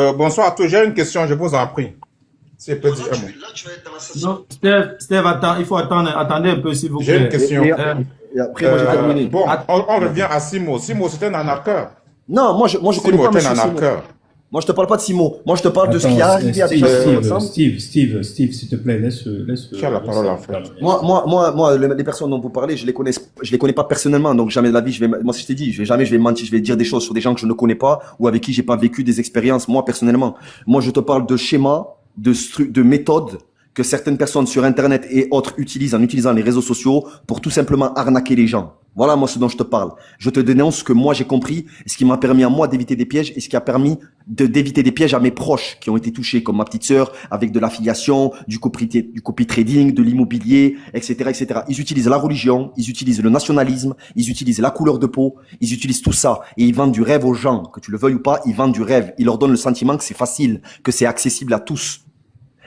Bonsoir à tous. J'ai une question, je vous en prie. Si je peux dire un mot. Non, Steve, attends, il faut attendre, attendez un peu, s'il vous J'ai une plaît. question. Et après, moi, j'ai terminé. Bon, on revient à Simo. Simo, c'est un arnaqueur. Non, moi, je connais Simo pas est un Monsieur Simon. arnaqueur. Moi, je te parle pas de Simon. Moi, je te parle de ce qui est Attends, arrivé à des gens qui sont ensemble. Steve, s'il te plaît, laisse. Qui a la parole, en fait? Moi, les personnes dont vous parlez, je les connais pas personnellement, donc jamais de la vie, moi, si je t'ai dit, je vais mentir, je vais dire des choses sur des gens que je ne connais pas ou avec qui j'ai pas vécu des expériences, moi, personnellement. Moi, je te parle de schémas, de méthodes que certaines personnes sur Internet et autres utilisent en utilisant les réseaux sociaux pour tout simplement arnaquer les gens. Voilà, moi, ce dont je te parle. Je te dénonce ce que moi, j'ai compris, ce qui m'a permis à moi d'éviter des pièges et ce qui a permis d'éviter des pièges à mes proches qui ont été touchés, comme ma petite sœur, avec de l'affiliation, du copy trading, de l'immobilier, etc., etc. Ils utilisent la religion, ils utilisent le nationalisme, ils utilisent la couleur de peau, ils utilisent tout ça et ils vendent du rêve aux gens. Que tu le veuilles ou pas, ils vendent du rêve. Ils leur donnent le sentiment que c'est facile, que c'est accessible à tous.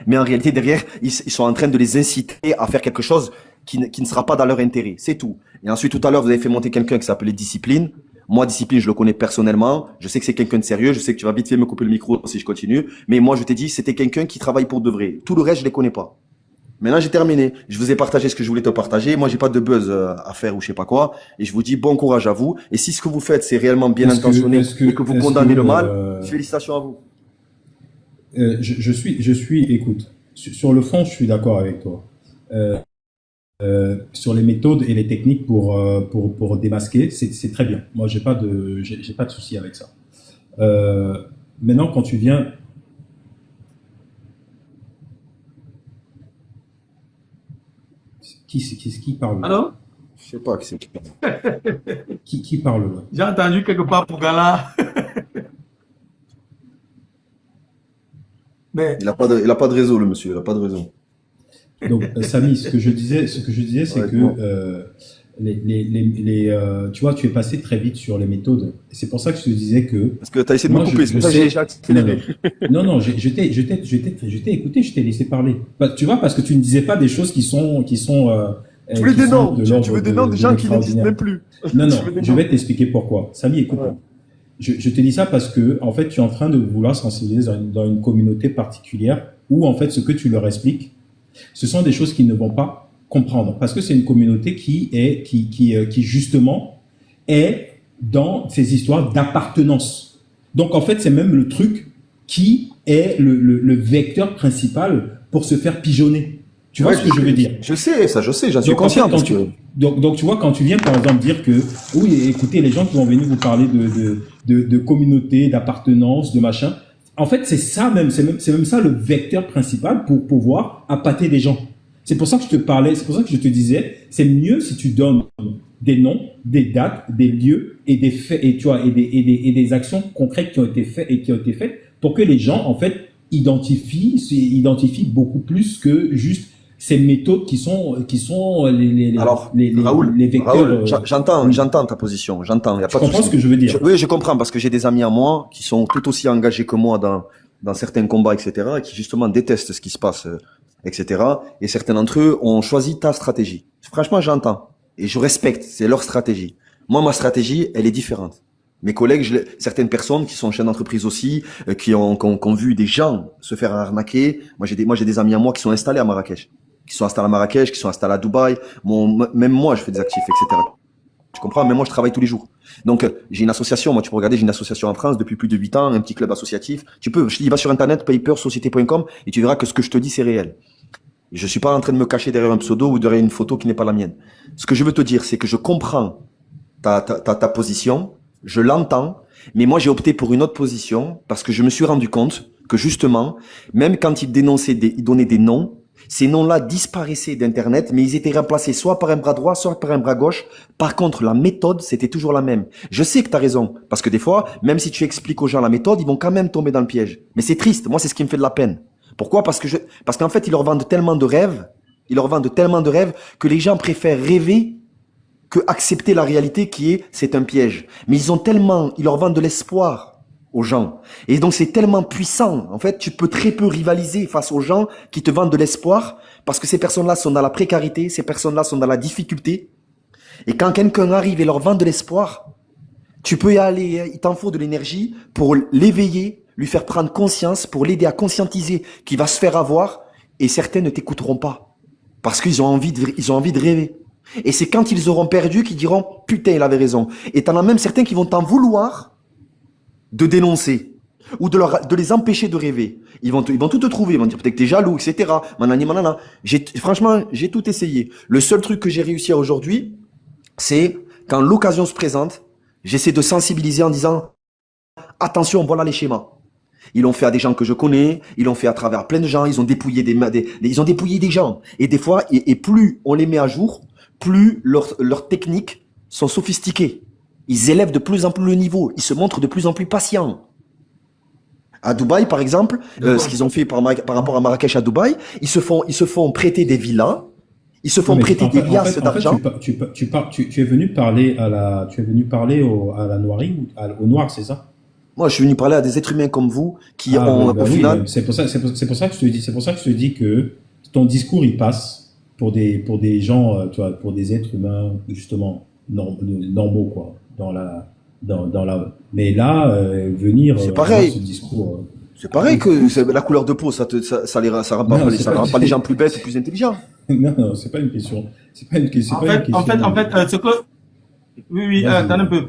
Mais en réalité, derrière, ils sont en train de les inciter à faire quelque chose qui ne sera pas dans leur intérêt. C'est tout. Et ensuite, tout à l'heure, vous avez fait monter quelqu'un qui s'appelait Discipline. Moi, Discipline, je le connais personnellement. Je sais que c'est quelqu'un de sérieux. Je sais que tu vas vite fait me couper le micro si je continue. Mais moi, je t'ai dit, c'était quelqu'un qui travaille pour de vrai. Tout le reste, je les connais pas. Maintenant, j'ai terminé. Je vous ai partagé ce que je voulais te partager. Moi, j'ai pas de buzz à faire ou je sais pas quoi. Et je vous dis bon courage à vous. Et si ce que vous faites, c'est réellement bien intentionné et que vous condamnez le mal, félicitations à vous. Écoute, sur le fond, je suis d'accord avec toi. Sur les méthodes et les techniques pour démasquer, c'est très bien. Moi, j'ai pas de souci avec ça. Maintenant, quand tu viens, qui parle là? Alors, Je sais pas qui c'est. Qui parle là? j'ai entendu quelque part pour Gala. Mais, Il a pas de réseau, le monsieur. Il a pas de réseau. Donc, Samy, ce que je disais, c'est Ouais, que bon. tu vois, tu es passé très vite sur les méthodes. Et c'est pour ça que je te disais que Parce que tu as essayé de me moi, couper. C'est pour ça que j'ai non, accéléré. non, je t'ai écouté, je t'ai laissé parler. Tu vois, parce que tu ne disais pas des choses qui sont Tu veux qui des sont noms. de Tu l'ordre veux des noms de de gens qui n'existent l'extraordinaire. même plus. Non, Tu non, veux des je noms. vais t'expliquer pourquoi. Samy, écoute. Ouais. Je te dis ça parce que, en fait, tu es en train de vouloir sensibiliser dans une communauté particulière où, en fait, ce que tu leur expliques, ce sont des choses qu'ils ne vont pas comprendre. Parce que c'est une communauté qui justement, est dans ces histoires d'appartenance. Donc, en fait, c'est même le truc qui est le vecteur principal pour se faire pigeonner. Tu vois Ouais, ce que je veux dire? Je sais, ça, je sais, j'en suis Donc, en fait, conscient. Parce que... donc, tu vois, quand tu viens, par exemple, dire que, oui, écoutez, les gens qui vont venir vous parler de communauté, d'appartenance, de machin, en fait, c'est même ça le vecteur principal pour pouvoir appâter des gens. C'est pour ça que je te parlais, c'est pour ça que je te disais, c'est mieux si tu donnes des noms, des dates, des lieux et des faits, et tu vois, et des actions concrètes qui ont été faites et qui ont été faites pour que les gens, en fait, identifient beaucoup plus que juste ces méthodes qui sont Alors, les vecteurs. Raoul, j'entends ta position, j'entends. Y a Tu pas de comprends souci. ce que je veux dire? Oui, je comprends parce que j'ai des amis à moi qui sont tout aussi engagés que moi dans certains combats, etc., et qui justement détestent ce qui se passe, etc. Et certains d'entre eux ont choisi ta stratégie. Franchement, j'entends et je respecte. C'est leur stratégie. Moi, ma stratégie, elle est différente. Mes collègues, certaines personnes qui sont chefs d'entreprise aussi, qui ont vu des gens se faire arnaquer. Moi, j'ai des amis à moi qui sont installés à Marrakech, qui sont installés à Marrakech, qui sont installés à Dubaï. Même moi, je fais des actifs, etc. Tu comprends? Même moi, je travaille tous les jours. Donc, j'ai une association. Moi, tu peux regarder, j'ai une association en France depuis plus de 8 ans, un petit club associatif. Je te dis, va sur Internet, papersociété.com et tu verras que ce que je te dis, c'est réel. Je suis pas en train de me cacher derrière un pseudo ou derrière une photo qui n'est pas la mienne. Ce que je veux te dire, c'est que je comprends ta position, je l'entends, mais moi, j'ai opté pour une autre position parce que je me suis rendu compte que justement, même quand ils donnaient des noms, ces noms-là disparaissaient d'Internet, mais ils étaient remplacés soit par un bras droit, soit par un bras gauche. Par contre, la méthode, c'était toujours la même. Je sais que tu as raison, parce que des fois, même si tu expliques aux gens la méthode, ils vont quand même tomber dans le piège. Mais c'est triste, moi, c'est ce qui me fait de la peine. Pourquoi? Parce qu'en fait, ils leur vendent tellement de rêves, que les gens préfèrent rêver que accepter la réalité qui est, c'est un piège. Mais ils leur vendent de l'espoir aux gens. Et donc, c'est tellement puissant. En fait, tu peux très peu rivaliser face aux gens qui te vendent de l'espoir parce que ces personnes-là sont dans la précarité, ces personnes-là sont dans la difficulté. Et quand quelqu'un arrive et leur vend de l'espoir, tu peux y aller, il t'en faut de l'énergie pour l'éveiller, lui faire prendre conscience, pour l'aider à conscientiser qu'il va se faire avoir, et certains ne t'écouteront pas. Parce qu'ils ont envie de rêver. Et c'est quand ils auront perdu qu'ils diront « Putain, il avait raison ». Et t'en as même certains qui vont t'en vouloir de dénoncer ou de les empêcher de rêver. Ils vont tout te trouver, ils vont dire peut-être que t'es jaloux, etc. Manani, manana. Franchement, j'ai tout essayé. Le seul truc que j'ai réussi à aujourd'hui, c'est quand l'occasion se présente, j'essaie de sensibiliser en disant « Attention, voilà les schémas ». Ils l'ont fait à des gens que je connais, ils l'ont fait à travers plein de gens, ils ont dépouillé ils ont dépouillé des gens. Et des fois, et plus on les met à jour, plus leurs techniques sont sophistiquées. Ils élèvent de plus en plus le niveau, ils se montrent de plus en plus patients. À Dubaï, par exemple, ce qu'ils ont fait par rapport à Marrakech à Dubaï, ils se font prêter des villas, ils se font prêter des liasses d'argent. Tu es venu parler à la noirie, au noir, c'est ça? Moi, je suis venu parler à des êtres humains comme vous qui ont, au final. C'est pour ça que je te dis que ton discours, il passe pour des gens, tu vois, pour des êtres humains, justement, normaux, quoi, mais là, venir. C'est pareil. Ce discours. C'est pareil que la couleur de peau, ça rend pas les gens plus bêtes et plus intelligents. Non, c'est pas une question. C'est pas une question. En fait, ce que, oui, attendez un peu.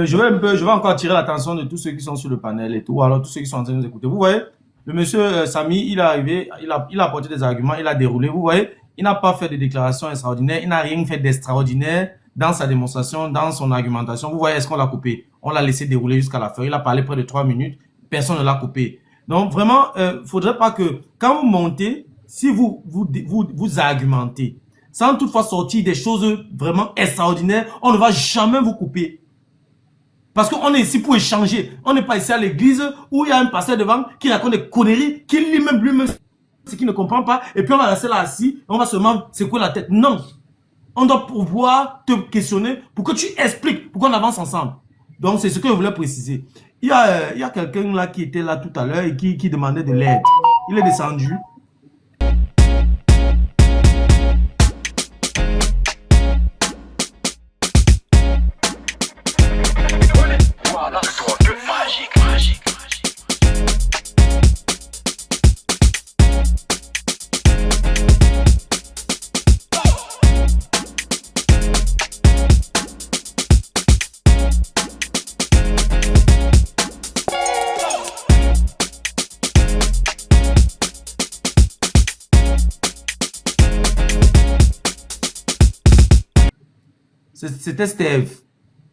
Je vais encore attirer l'attention de tous ceux qui sont sur le panel et tout, alors tous ceux qui sont en train de nous écouter. Vous voyez, le monsieur Samy, il est arrivé, il a apporté des arguments, il a déroulé. Vous voyez, il n'a pas fait de déclarations extraordinaires, il n'a rien fait d'extraordinaire dans sa démonstration, dans son argumentation. Vous voyez, est-ce qu'on l'a coupé? On l'a laissé dérouler jusqu'à la fin. Il a parlé près de 3 minutes, personne ne l'a coupé. Donc vraiment, faudrait pas que quand vous montez, si vous argumentez, sans toutefois sortir des choses vraiment extraordinaires, on ne va jamais vous couper. Parce qu'on est ici pour échanger. On n'est pas ici à l'église où il y a un pasteur devant qui raconte des conneries, qui lui-même, ce qu'il ne comprend pas, et puis on va rester là assis, et on va seulement secouer la tête. Non. On doit pouvoir te questionner pour que tu expliques, pour qu'on avance ensemble. Donc c'est ce que je voulais préciser. Il y a quelqu'un là qui était là tout à l'heure et qui demandait de l'aide. Il est descendu. C'était Steve.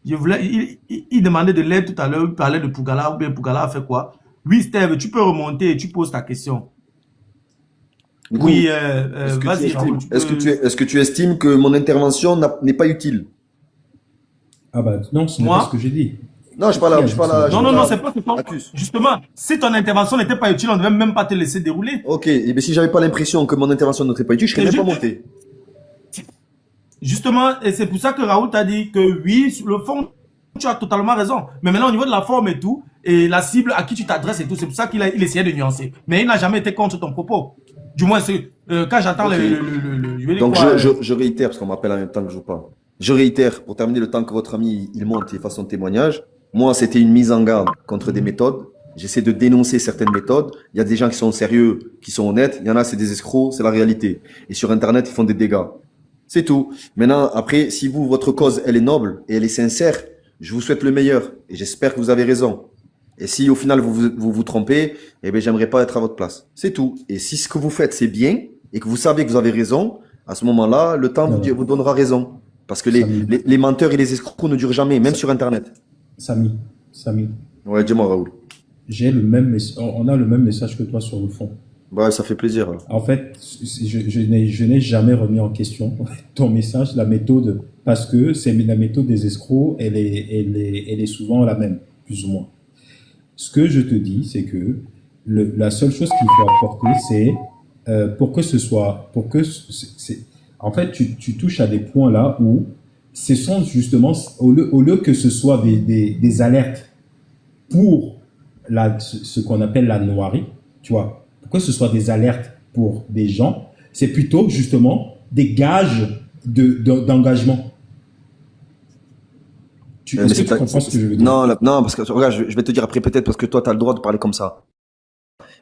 Il demandait de l'aide tout à l'heure, il parlait de Pougala, ou bien Pougala a fait quoi? Oui, Steve, tu peux remonter et tu poses ta question. Oui, vas-y. Est-ce que tu estimes que mon intervention n'est pas utile? Ah bah non, ce n'est pas ce que j'ai dit. Non, je parle à... Non, c'est pas ce qu'on... Justement, si ton intervention n'était pas utile, on ne devait même pas te laisser dérouler. Ok, et bien si j'avais pas l'impression que mon intervention n'était pas utile, je serais même pas monté. Justement, et c'est pour ça que Raoult a dit que oui, sur le fond, tu as totalement raison. Mais maintenant, au niveau de la forme et tout, et la cible à qui tu t'adresses et tout, c'est pour ça qu'il essayait de nuancer. Mais il n'a jamais été contre ton propos. Du moins, quand j'entends Donc, je réitère, parce qu'on m'appelle en même temps que je vous parle. Je réitère, pour terminer le temps que votre ami il monte et fasse son témoignage. Moi, c'était une mise en garde contre des méthodes. J'essaie de dénoncer certaines méthodes. Il y a des gens qui sont sérieux, qui sont honnêtes. Il y en a, c'est des escrocs, c'est la réalité. Et sur Internet, ils font des dégâts. C'est tout. Maintenant, après, si votre cause, elle est noble et elle est sincère, je vous souhaite le meilleur. Et j'espère que vous avez raison. Et si au final, vous trompez, eh bien, j'aimerais pas être à votre place. C'est tout. Et si ce que vous faites, c'est bien, et que vous savez que vous avez raison, à ce moment-là, le temps vous donnera raison. Parce que les menteurs et les escrocs ne durent jamais, même sur Internet. Samy. Ouais, dis-moi, Raoul. On a le même message que toi sur le fond. Bah, ça fait plaisir. Alors. En fait, je n'ai jamais remis en question ton message, la méthode, parce que c'est la méthode des escrocs, elle est souvent la même, plus ou moins. Ce que je te dis, c'est que la seule chose qu'il faut apporter, c'est en fait, tu touches à des points là où ce sont justement, au lieu que ce soit des alertes pour ce qu'on appelle la noirie, tu vois, que ce soit des alertes pour des gens, c'est plutôt justement des gages d'engagement. Est-ce que tu comprends ce que je veux dire? Non, non, parce que regarde, je vais te dire après peut-être parce que toi, tu as le droit de parler comme ça.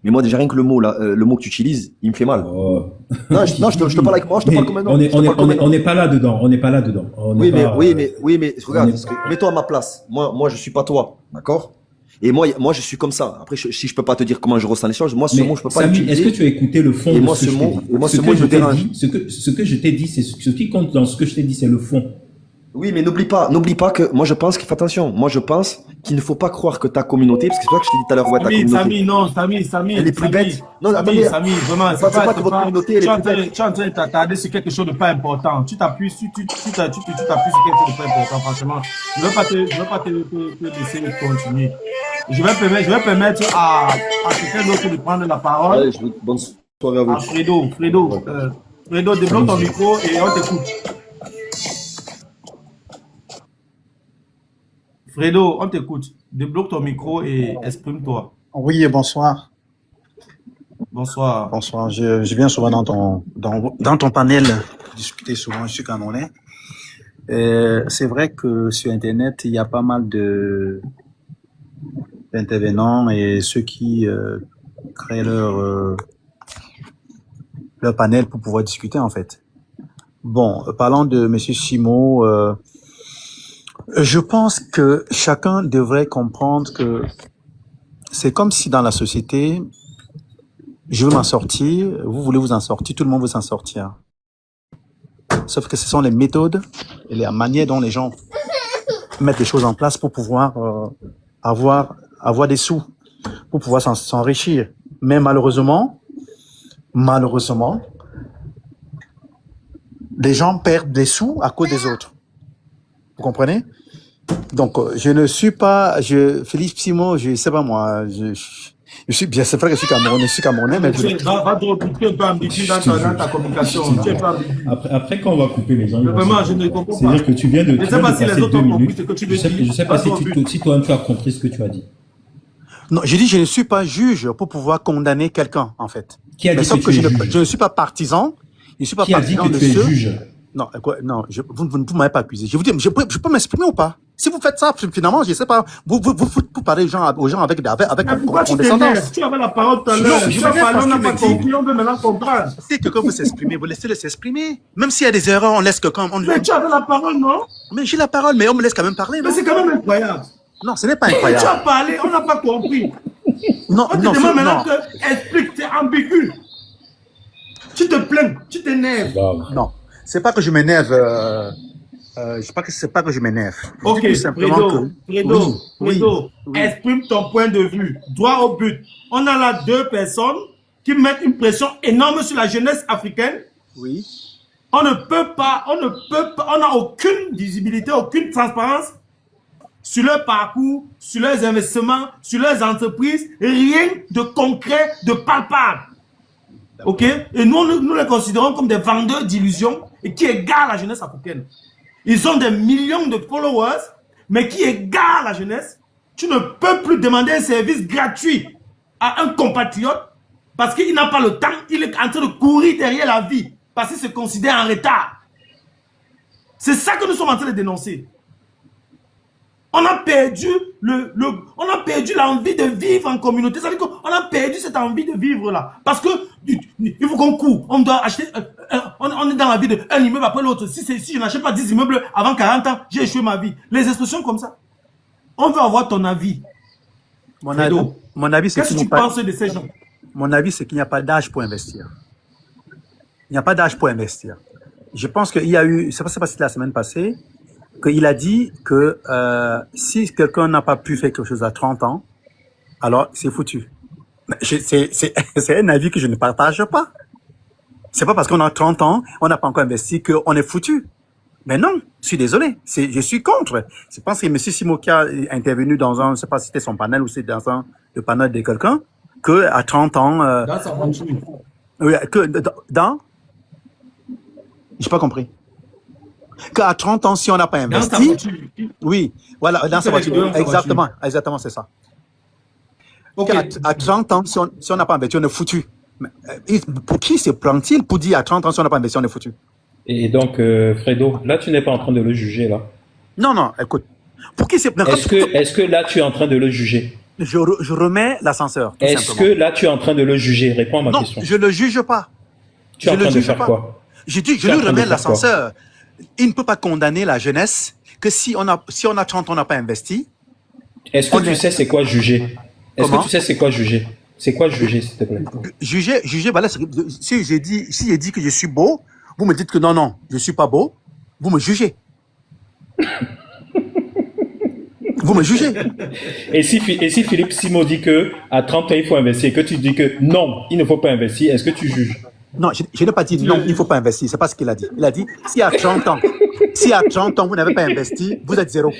Mais moi, déjà, rien que le mot, là, le mot que tu utilises, il me fait mal. Oh. Non, je te parle avec moi, je te Mais parle comme un homme. on n'est pas là dedans. On n'est pas là dedans. Oui, mais regarde, mets-toi à ma place. Moi, je suis pas toi, d'accord? Et moi, je suis comme ça. Après, si je peux pas te dire comment je ressens les choses, moi, ce mot, je peux pas Samy, l'utiliser. est-ce que tu as écouté le fond Et de moi, ce que ce je t'ai mot, dit? et moi, Ce ce que mot, il je me t'ai dérange. dit, ce que je t'ai dit, c'est ce qui compte dans ce que je t'ai dit, c'est le fond. Oui, mais n'oublie pas que moi, je pense qu'il faut attention. Moi, je pense qu'il ne faut pas croire que ta communauté, parce que c'est toi que je t'ai dit tout à l'heure, ouais, ta communauté. Samy, Elle est plus bête. Non, attendez. Vraiment, C'est pas que votre communauté, elle est plus bête. tu es en train de t'attarder sur quelque chose de pas important. Tu t'appuies sur quelque chose de pas important, franchement. Je veux pas te laisser continuer. Je vais permettre à quelqu'un d'autre de prendre la parole. Allez, bonne soirée à vous. À Fredo, débloque ton micro et on t'écoute. Fredo, on t'écoute. Débloque ton micro et exprime-toi. Oui, bonsoir. Bonsoir. Bonsoir. Je viens souvent dans ton panel discuter souvent. Je suis camerounais. C'est vrai que sur Internet, il y a pas mal d'intervenants et ceux qui créent leur panel pour pouvoir discuter en fait. Bon, parlant de Monsieur Simo, je pense que chacun devrait comprendre que c'est comme si dans la société, je veux m'en sortir, vous voulez vous en sortir, tout le monde veut s'en sortir. Sauf que ce sont les méthodes et la manière dont les gens mettent les choses en place pour pouvoir avoir des sous, pour pouvoir s'enrichir. Mais malheureusement, les gens perdent des sous à cause des autres. Vous comprenez? Donc, je ne suis pas, Philippe Simon, je sais pas moi, je suis bien, c'est vrai que je suis camerounais, mais Va te recouper un peu ambigu dans ta communication. Après, quand on va couper les gens, vraiment, je ne comprends pas. C'est-à-dire que tu viens de passer 2 minutes. Je sais pas si toi tu as compris ce que tu as dit. Non, j'ai dit je ne suis pas juge pour pouvoir condamner quelqu'un, en fait. Qui a dit que tu es juge? Je ne suis pas partisan. Je ne suis pas Qui a dit partisan que tu es juge? Non, non, vous ne m'avez pas accusé. Je vous dis, je peux m'exprimer ou pas? Si vous faites ça, finalement, je sais pas, vous parlez aux gens avec pourquoi tu t'énerves? Tu avais la parole tout à l'heure. Tu vas parler, on n'a pas compris, on veut maintenant comprendre. Si quelqu'un veut s'exprimer, vous laissez-le s'exprimer. Même s'il y a des erreurs, on laisse quelqu'un. Mais tu avais la parole, non? Mais j'ai la parole, mais on me laisse quand même parler. Mais c'est quand même incroyable. Non, ce n'est pas incroyable. Tu as parlé, on n'a pas compris. Non, on te demande maintenant que explique, c'est ambigu. Tu te plains, tu t'énerves. Non, c'est pas que je m'énerve. C'est pas que je m'énerve. Ok, Fredo, exprime ton point de vue. Droit au but. On a là 2 personnes qui mettent une pression énorme sur la jeunesse africaine. Oui. On n'a aucune visibilité, aucune transparence sur leur parcours, sur leurs investissements, sur leurs entreprises. Rien de concret, de palpable. Ok? Et nous les considérons comme des vendeurs d'illusions et qui égarent la jeunesse africaine. Ils ont des millions de followers, mais qui égarent la jeunesse. Tu ne peux plus demander un service gratuit à un compatriote parce qu'il n'a pas le temps, il est en train de courir derrière la vie parce qu'il se considère en retard. C'est ça que nous sommes en train de dénoncer. On a perdu l'envie de vivre en communauté. Ça veut dire qu'on a perdu cette envie de vivre là. Parce que il faut qu'on court. On doit acheter. On est dans la vie d'un immeuble après l'autre. Si je n'achète pas 10 immeubles avant 40 ans, j'ai échoué ma vie. Les expressions comme ça. On veut avoir ton avis. Mon avis, c'est qu'est-ce que tu penses de ces gens? Mon avis, c'est qu'il n'y a pas d'âge pour investir. Il n'y a pas d'âge pour investir. Je pense qu'il y a eu, c'est pas si la semaine passée, qu'il a dit que si quelqu'un n'a pas pu faire quelque chose à 30 ans, alors c'est foutu. C'est un avis que je ne partage pas. C'est pas parce qu'on a 30 ans, on n'a pas encore investi qu'on est foutu. Mais non, je suis désolé, je suis contre. Je pense que M. Simoka est intervenu dans un, je sais pas si c'était son panel ou c'est dans le panel de quelqu'un, que à 30 ans... dans sa voiture. Oui, j'ai pas compris. Qu'à 30 ans, si on n'a pas investi... Oui, voilà, dans sa voiture. Exactement, c'est ça. Okay. À 30 ans, si on n'a pas investi, on est foutu. Mais, pour qui se prend-il pour dire à 30 ans, si on n'a pas investi, on est foutu? Et donc, Fredo, là, tu n'es pas en train de le juger, là. Non, écoute, Pour qui c'est... Est-ce que là, tu es en train de le juger? Je remets l'ascenseur, tout Est-ce simplement. que là, tu es en train de le juger? Réponds à ma Non, question. je le juge pas. Tu es en Je le train de juge faire pas. quoi? Je dis, je Tu es en lui train de remets faire quoi? l'ascenseur. Il ne peut pas condamner la jeunesse que si on a 30 ans, on n'a pas investi. Est-ce que On tu est- sais c'est quoi juger? Est-ce Comment? que tu sais c'est quoi juger? C'est quoi juger, s'il te plaît? Juger, voilà, si j'ai dit que je suis beau, vous me dites que non, je suis pas beau, vous me jugez. Vous me jugez. Et si Philippe Simo dit que à 30 ans, il faut investir et que tu dis que non, il ne faut pas investir, est-ce que tu juges? Non, je n'ai pas dit non, il ne faut pas investir. C'est pas ce qu'il a dit. Il a dit, si à 30 ans, vous n'avez pas investi, vous êtes zéro.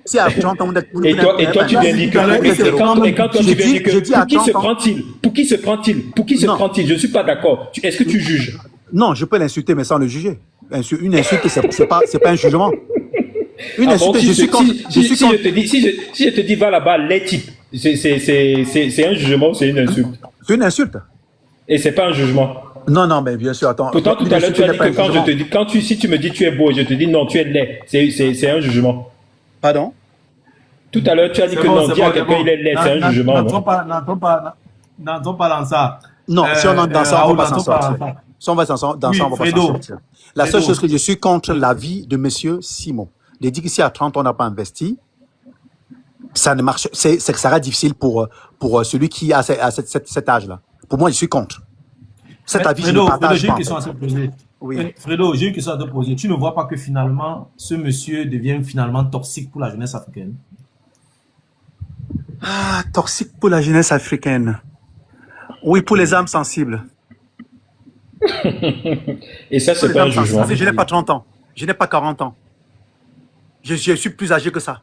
Si à 30 ans, vous Et n'avez toi, pas tu viens investi, dire que, vous êtes zéro. et quand toi, tu viens dire J'ai que, dit à pour qui se 30 ans. prend-il? Pour qui se prend-il? Pour qui se Non. prend-il? Je ne suis pas d'accord. Est-ce que tu juges? Non, je peux l'insulter, mais sans le juger. Une insulte, c'est pas un jugement. Une Ah bon, insulte, je suis contre. si je te dis va là-bas, les types, c'est un jugement ou c'est une insulte? C'est une insulte. Et c'est pas un jugement. Non, mais bien sûr, attends. Pourtant, tout Une à l'heure, insulte tu as n'est dit pas que un jugement. si tu me dis tu es beau et je te dis non, tu es laid, c'est un jugement. Pardon? Tout à l'heure, tu as dit que non, dis à quelqu'un il est laid, c'est un jugement. N'entrons pas dans ça. Non, si on entre dans ça, on Raoul, va pas s'en n'entrons pas sortir. dans ça. Si on va dans ça, on Oui, va pas Fredo. s'en sortir. La seule Fredo. chose que je suis contre l'avis de monsieur Simon. Il dit que si à 30 ans on n'a pas investi, ça ne marche, c'est que ça sera difficile pour celui qui a cet âge-là. Pour moi, je suis contre. Cet avis, je ne Fredo, partage j'ai une pas. question à te poser. Oui. Fredo, j'ai une question à te poser. Tu ne vois pas que finalement, ce monsieur devient finalement toxique pour la jeunesse africaine? Ah, toxique pour la jeunesse africaine. Oui, pour les âmes sensibles. Et ça, Pour c'est les pas un âmes jugement. sensibles. Je n'ai pas 30 ans. Je n'ai pas 40 ans. Je suis plus âgé que ça.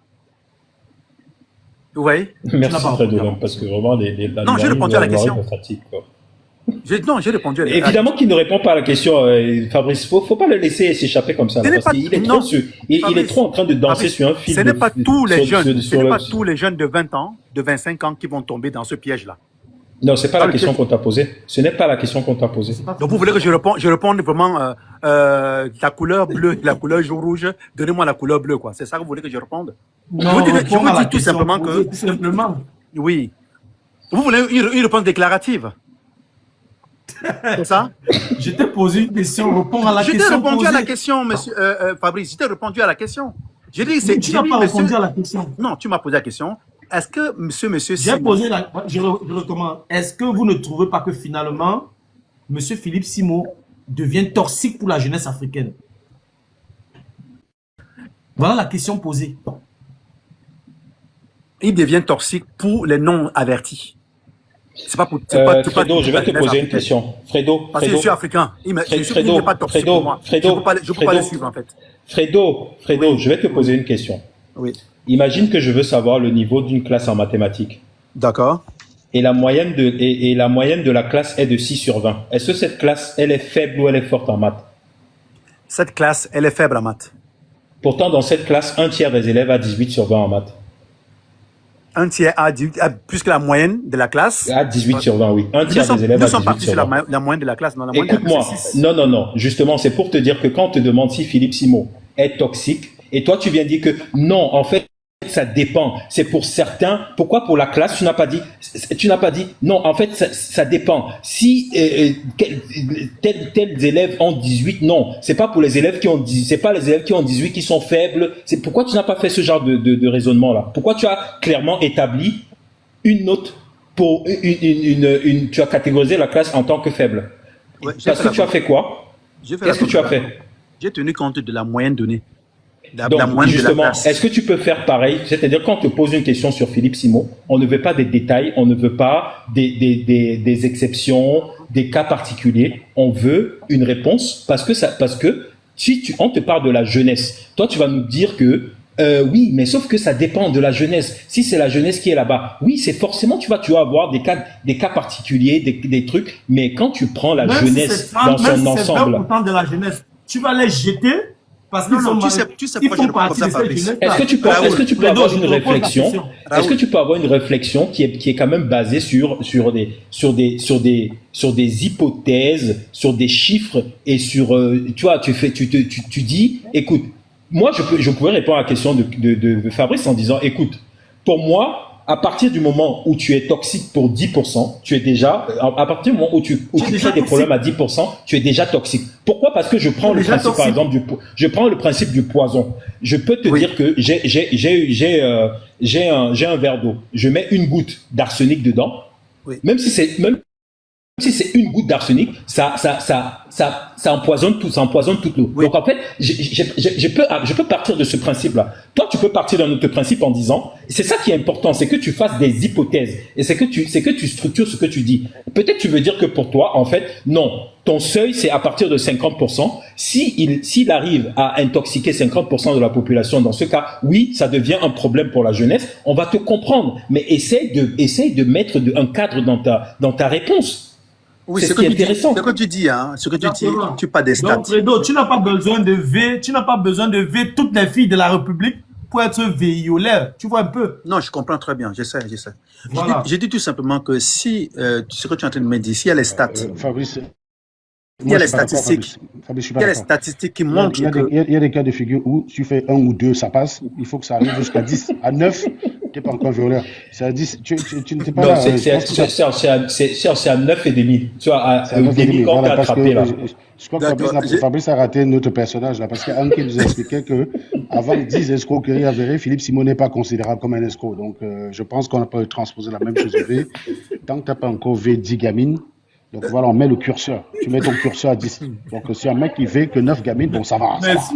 Vous voyez? Merci n'as pas Fredo, répondu. parce que vraiment, Non, j'ai répondu à la question. Non, j'ai répondu à la Évidemment qu'il ne répond pas à la question, Fabrice. Faut pas le laisser s'échapper comme ça. Ce Là, n'est parce pas- qu'il est non. trop il est Fabrice, trop en train de danser Fabrice, sur un fil. Ce n'est pas tous les sur- jeunes, sur ce n'est le- pas tous les jeunes de 20 ans, de 25 ans qui vont tomber dans ce piège-là. Non, c'est pas Dans la le question piège. qu'on t'a posée. Ce n'est pas la question qu'on t'a posée. Donc vous voulez que je réponde vraiment la couleur bleue, la couleur rouge, donnez-moi la couleur bleue, quoi. C'est ça que vous voulez que je réponde? Non, je vous réponds à la dis tout question simplement posée, que, tout simplement. oui. Vous voulez une réponse déclarative? C'est ça? Je t'ai posé une question, réponds à la Je t'ai question répondu à la posée. question, monsieur Fabrice. Je t'ai répondu à la question. J'ai dit, Mais tu n'as pas monsieur- répondu à la question. Non, tu m'as posé la question. Est-ce que monsieur J'ai Simon- posé la. Je recommande. Est-ce que vous ne trouvez pas que finalement, monsieur Philippe Simo devient toxique pour la jeunesse africaine? Voilà la question posée. il devient toxique pour les non avertis? C'est pas pour. Fredo, je vais te poser une question. Fredo, Parce que je suis africain. Il n'est pas toxique pour moi. Je ne peux pas le suivre, en fait. Fredo, je vais te poser une question. Oui. Imagine que je veux savoir le niveau d'une classe en mathématiques. D'accord. Et la moyenne de la classe est de 6 sur 20. Est-ce que cette classe, elle est faible ou elle est forte en maths? Cette classe, elle est faible en maths. Pourtant, dans cette classe, un tiers des élèves a 18 sur 20 en maths. Un tiers a plus que la moyenne de la classe. À 18 sur 20, oui. Un tiers des élèves Nous a sommes 18 partis sur sur 20. la moyenne de la classe. Non, la moyenne de la Écoute-moi, classe, c'est 6. non. Justement, c'est pour te dire que quand on te demande si Philippe Simo est toxique, et toi tu viens dire que non, en fait, ça dépend. C'est pour certains. Pourquoi pour la classe, tu n'as pas dit non, en fait, ça dépend. Si tels élèves ont 18, non. C'est pas pour les élèves qui ont 10, c'est pas les élèves qui ont 18 qui sont faibles. C'est pourquoi tu n'as pas fait ce genre de raisonnement-là. Pourquoi tu as clairement établi une note pour tu as catégorisé la classe en tant que faible. Ouais, Parce que tu as fait quoi? Qu'est-ce que tu as fait? J'ai tenu compte de la moyenne donnée. Donc, la moyenne de la justement, classe. est-ce que tu peux faire pareil? C'est-à-dire, quand on te pose une question sur Philippe Simo, on ne veut pas des détails, on ne veut pas des exceptions, des cas particuliers. On veut une réponse parce que si on te parle de la jeunesse, toi, tu vas nous dire que oui, mais sauf que ça dépend de la jeunesse. Si c'est la jeunesse qui est là-bas, oui, c'est forcément, tu vas avoir des cas particuliers, des trucs, mais quand tu prends la jeunesse dans son ensemble. Même si c'est 20% de la jeunesse, tu vas les jeter parce qu'ils sont tu sais ils pourquoi je font réponds comme partie ça, de cette Fabrice? jeunesse. Est-ce que tu peux avoir une réflexion? Est-ce que Raoul. tu peux avoir une réflexion qui est quand même basée sur des hypothèses, sur des chiffres et sur tu vois, tu dis, écoute, moi, je pourrais répondre à la question de Fabrice en disant, écoute, pour moi, à partir du moment où tu es toxique pour 10%, tu es déjà, à partir du moment où tu crées des problèmes à 10%, tu es déjà toxique. Pourquoi? Parce que je prends le principe, par exemple, je prends le principe du poison. Je peux te dire que j'ai un verre d'eau. Je mets une goutte d'arsenic dedans. Oui. Même si c'est une goutte d'arsenic, ça empoisonne tout, ça empoisonne toute l'eau. Oui. Donc en fait, je peux partir de ce principe-là. Toi, tu peux partir d'un autre principe en disant, c'est ça qui est important, c'est que tu fasses des hypothèses et c'est que tu structures ce que tu dis. Peut-être tu veux dire que pour toi, en fait, non, ton seuil c'est à partir de 50%. S'il arrive à intoxiquer 50% de la population, dans ce cas, oui, ça devient un problème pour la jeunesse. On va te comprendre, mais essaye de mettre un cadre dans ta réponse. Oui, c'est intéressant. Ce que tu dis, hein, tu pas des stats. Donc, Fredo, tu n'as pas besoin de V toutes les filles de la République pour être violées. Tu vois un peu. Non, je comprends très bien, je sais. Voilà. J'ai dit tout simplement que si, ce que tu es en train de me dire, s'il y a les stats, Fabrice, il y a les statistiques. Il y a les statistiques qui montrent il y a des cas de figure où tu fais 1 ou 2, ça passe. Il faut que ça arrive jusqu'à 10. À 9, tu n'es pas encore violeur. C'est à 10. Tu n'étais pas non, là. C'est à 9 et demi. Tu vois, à 9 et demi quand tu as attrapé là. Je crois que Fabrice a raté notre personnage là, parce qu'il y a un qui nous expliquait que avant 10 escroqueries avérées, Philippe Simon n'est pas considérable comme un escroc. Donc, je pense qu'on n'a pas transposé la même chose au V. Tant que tu n'as pas encore V 10 gamines, donc voilà, on met le curseur. Tu mets ton curseur à 10. Donc si un mec qui veut que 9 gamines, bon, ça va. Merci.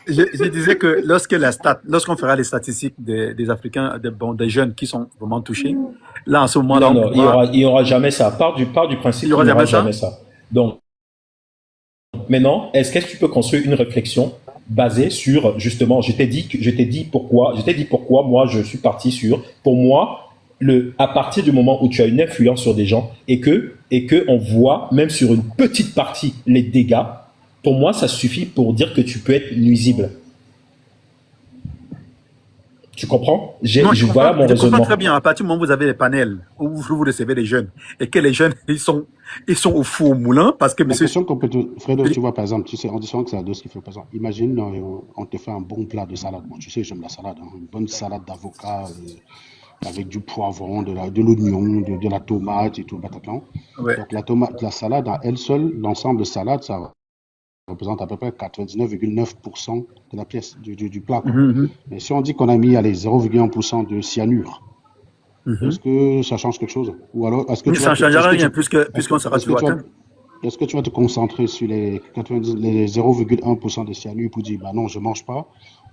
Je disais que lorsqu'on fera les statistiques des Africains, des jeunes qui sont vraiment touchés, là, en ce moment-là... Non, il y aura jamais ça. Part du principe, il n'y aura jamais ça. Donc, maintenant, est-ce que tu peux construire une réflexion basée sur, justement, je t'ai dit pourquoi, moi, je suis parti sur, pour moi, à partir du moment où tu as une influence sur des gens et que on voit, même sur une petite partie, les dégâts, pour moi, ça suffit pour dire que tu peux être nuisible. Tu comprends? Voilà mon raisonnement. Je comprends très bien. À partir du moment où vous avez les panels, où vous recevez les jeunes, et que les jeunes, ils sont au four au moulin, parce que monsieur... Fredo, tu vois, par exemple, tu sais, on dit souvent que c'est la dose qu'il faut, par exemple. Imagine, on te fait un bon plat de salade. Bon, tu sais, j'aime la salade, hein, une bonne salade d'avocat, avec du poivron, de l'oignon, de la tomate et tout, Bataclan. Ouais. Donc la salade à elle seule, l'ensemble de salade, ça représente à peu près 99,9% de la pièce, du plat. Mais si on dit qu'on a mis 0,1% de cyanure, est-ce que ça change quelque chose? Ou alors, est-ce que ça ne changera rien puisqu'on sera toujours atteint. Est-ce que tu vas te concentrer sur les 0,1% de cyanure pour dire, bah non, je ne mange pas,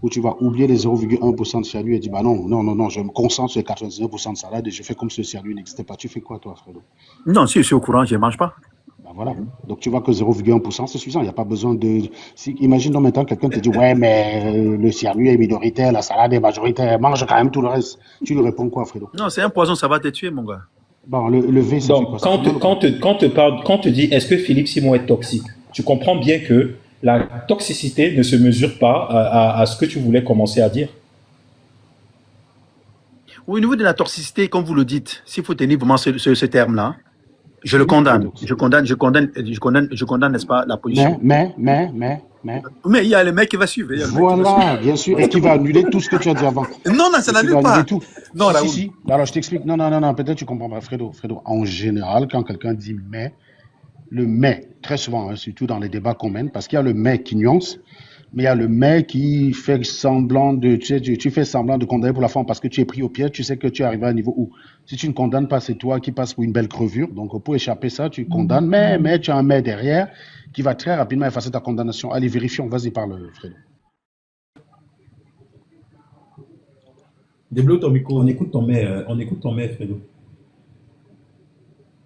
ou tu vas oublier les 0,1% de cyanure et dire, bah non, je me concentre sur les 99% de salade et je fais comme si le cyanure n'existait pas. Tu fais quoi, toi, Fredo? Non, si je suis au courant, je ne mange pas. Ben voilà. Donc tu vois que 0,1%, c'est suffisant. Il n'y a pas besoin de... Imagine donc maintenant quelqu'un te dit, ouais, mais le cyanure est minoritaire, la salade est majoritaire, mange quand même tout le reste. Tu lui réponds quoi, Fredo? Non, c'est un poison, ça va te tuer, mon gars. Bon, le V, c'est donc, quand te dit est-ce que Philippe Simon est toxique, tu comprends bien que la toxicité ne se mesure pas à ce que tu voulais commencer à dire. Au niveau de la toxicité, comme vous le dites, s'il faut tenir vraiment ce terme-là, je le condamne. Je condamne, n'est-ce pas, la position. Mais il y a le mec qui va suivre. Voilà, bien sûr, et qui va annuler tout ce que tu as dit avant. Non, ça n'annule pas. Tout. Non, là, si. Alors, je t'explique. Non, peut-être tu comprends pas, Fredo. En général, quand quelqu'un dit mais, le mais, très souvent, hein, surtout dans les débats qu'on mène, parce qu'il y a le mais qui nuance, mais il y a le mais qui fait semblant de, tu fais semblant de condamner pour la forme parce que tu es pris au piège, tu sais que tu es arrivé à un niveau où, si tu ne condamnes pas, c'est toi qui passes pour une belle crevure. Donc, pour échapper ça, tu condamnes, mais tu as un mais derrière qui va très rapidement effacer ta condamnation. Allez, vérifions. Vas-y, parle, Fredo. Débloque ton micro. On écoute ton mais, Fredo.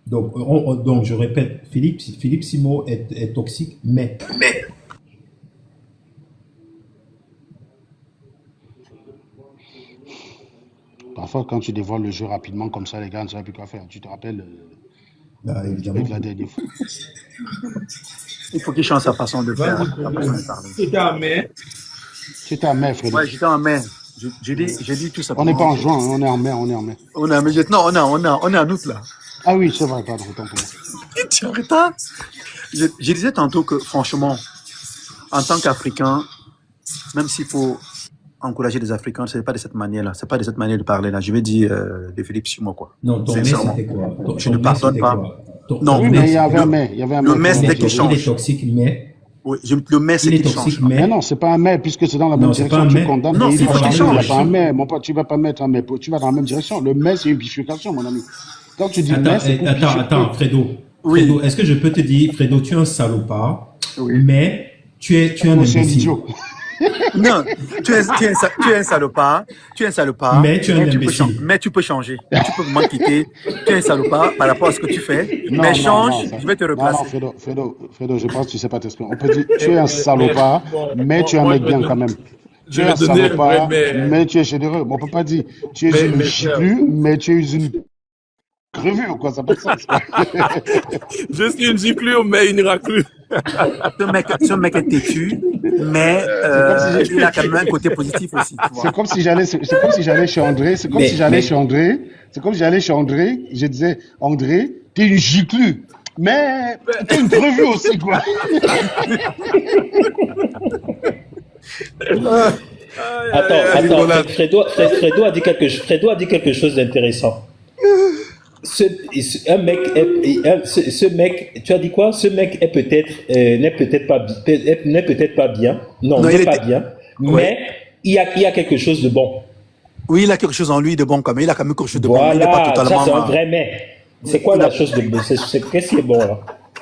Donc, je répète, Philippe Simon est toxique, mais. Parfois, quand tu dévoiles le jeu rapidement comme ça, les gars ne savent plus quoi faire. Tu te rappelles évidemment. Avec la dernière fois. Il faut qu'il change sa façon de faire. C'était un mais. C'était un mais, Frédéric. Ouais, j'étais en mai. J'ai dit tout ça. On n'est pas en juin, on est en mai. On est en mai. Non, on est en août là. Ah oui, c'est vrai, pardon, autant pour moi. Tu es en retard. Je disais tantôt que, franchement, en tant qu'Africain, même s'il faut encourager les Africains, c'est pas de cette manière-là. C'est pas de cette manière de parler là. Je vais dire de Philippe Simon quoi. Non, ton mais Sincèrement. c'était quoi? Je ne pardonne pas. Non, Oui, mais il y avait un mais. Il y avait un le mais. mais dès qu'il Il est change. toxique, mais Oui, le mais c'est il est qu'il toxique, change. Mais mais non, c'est pas un mais, puisque c'est dans la même Non, c'est pas direction, un tu mais. condamnes. Non, et c'est il pas faut un changer, il n'y a mais. pas un mais. Mon pote, tu vas pas mettre un mais, tu vas dans la même direction. Le mais, c'est une bifurcation, mon ami. Quand tu dis mais, c'est pour bifurquer. attends, Fredo. Oui. Fredo, est-ce que je peux te dire, Fredo, tu es un salopard, Oui. mais tu es un Oh, c'est un imbécile. idiot. Non, tu es un salopard, Mais tu es un imbécile. mais tu peux changer, tu peux m'en quitter, tu es un salopard par rapport à ce que tu fais, Non, mais non, change, non, je vais te non, replacer. Fredo, je pense que tu sais pas t'exprimer. On peut dire, tu es un salopard, mais tu es un mec bien quand même. Tu es un salopard, mais tu es généreux. Mais on peut pas dire, tu es une giclue, mais tu es une crevure, quoi, ça n'a pas de sens. Je suis une giclure, mais une raclure. Ce mec est têtu, mais comme si il a quand même un côté positif aussi. Tu vois. C'est comme si j'allais chez André, c'est comme si j'allais chez André, je disais, André, t'es une giclue, mais t'es une crevure aussi, quoi. Attends, Fredo a dit quelque chose d'intéressant. Ce mec, tu as dit quoi? Ce mec est n'est peut-être pas bien. Non, n'est pas bien. Mais il y a quelque chose de bon. Oui, il a quelque chose en lui de bon, quand même. Il a quand même quelque chose de bon. Il n'est pas Voilà, totalement. ça c'est un vrai mais. C'est quoi la chose de bon? Qu'est-ce qui est bon là?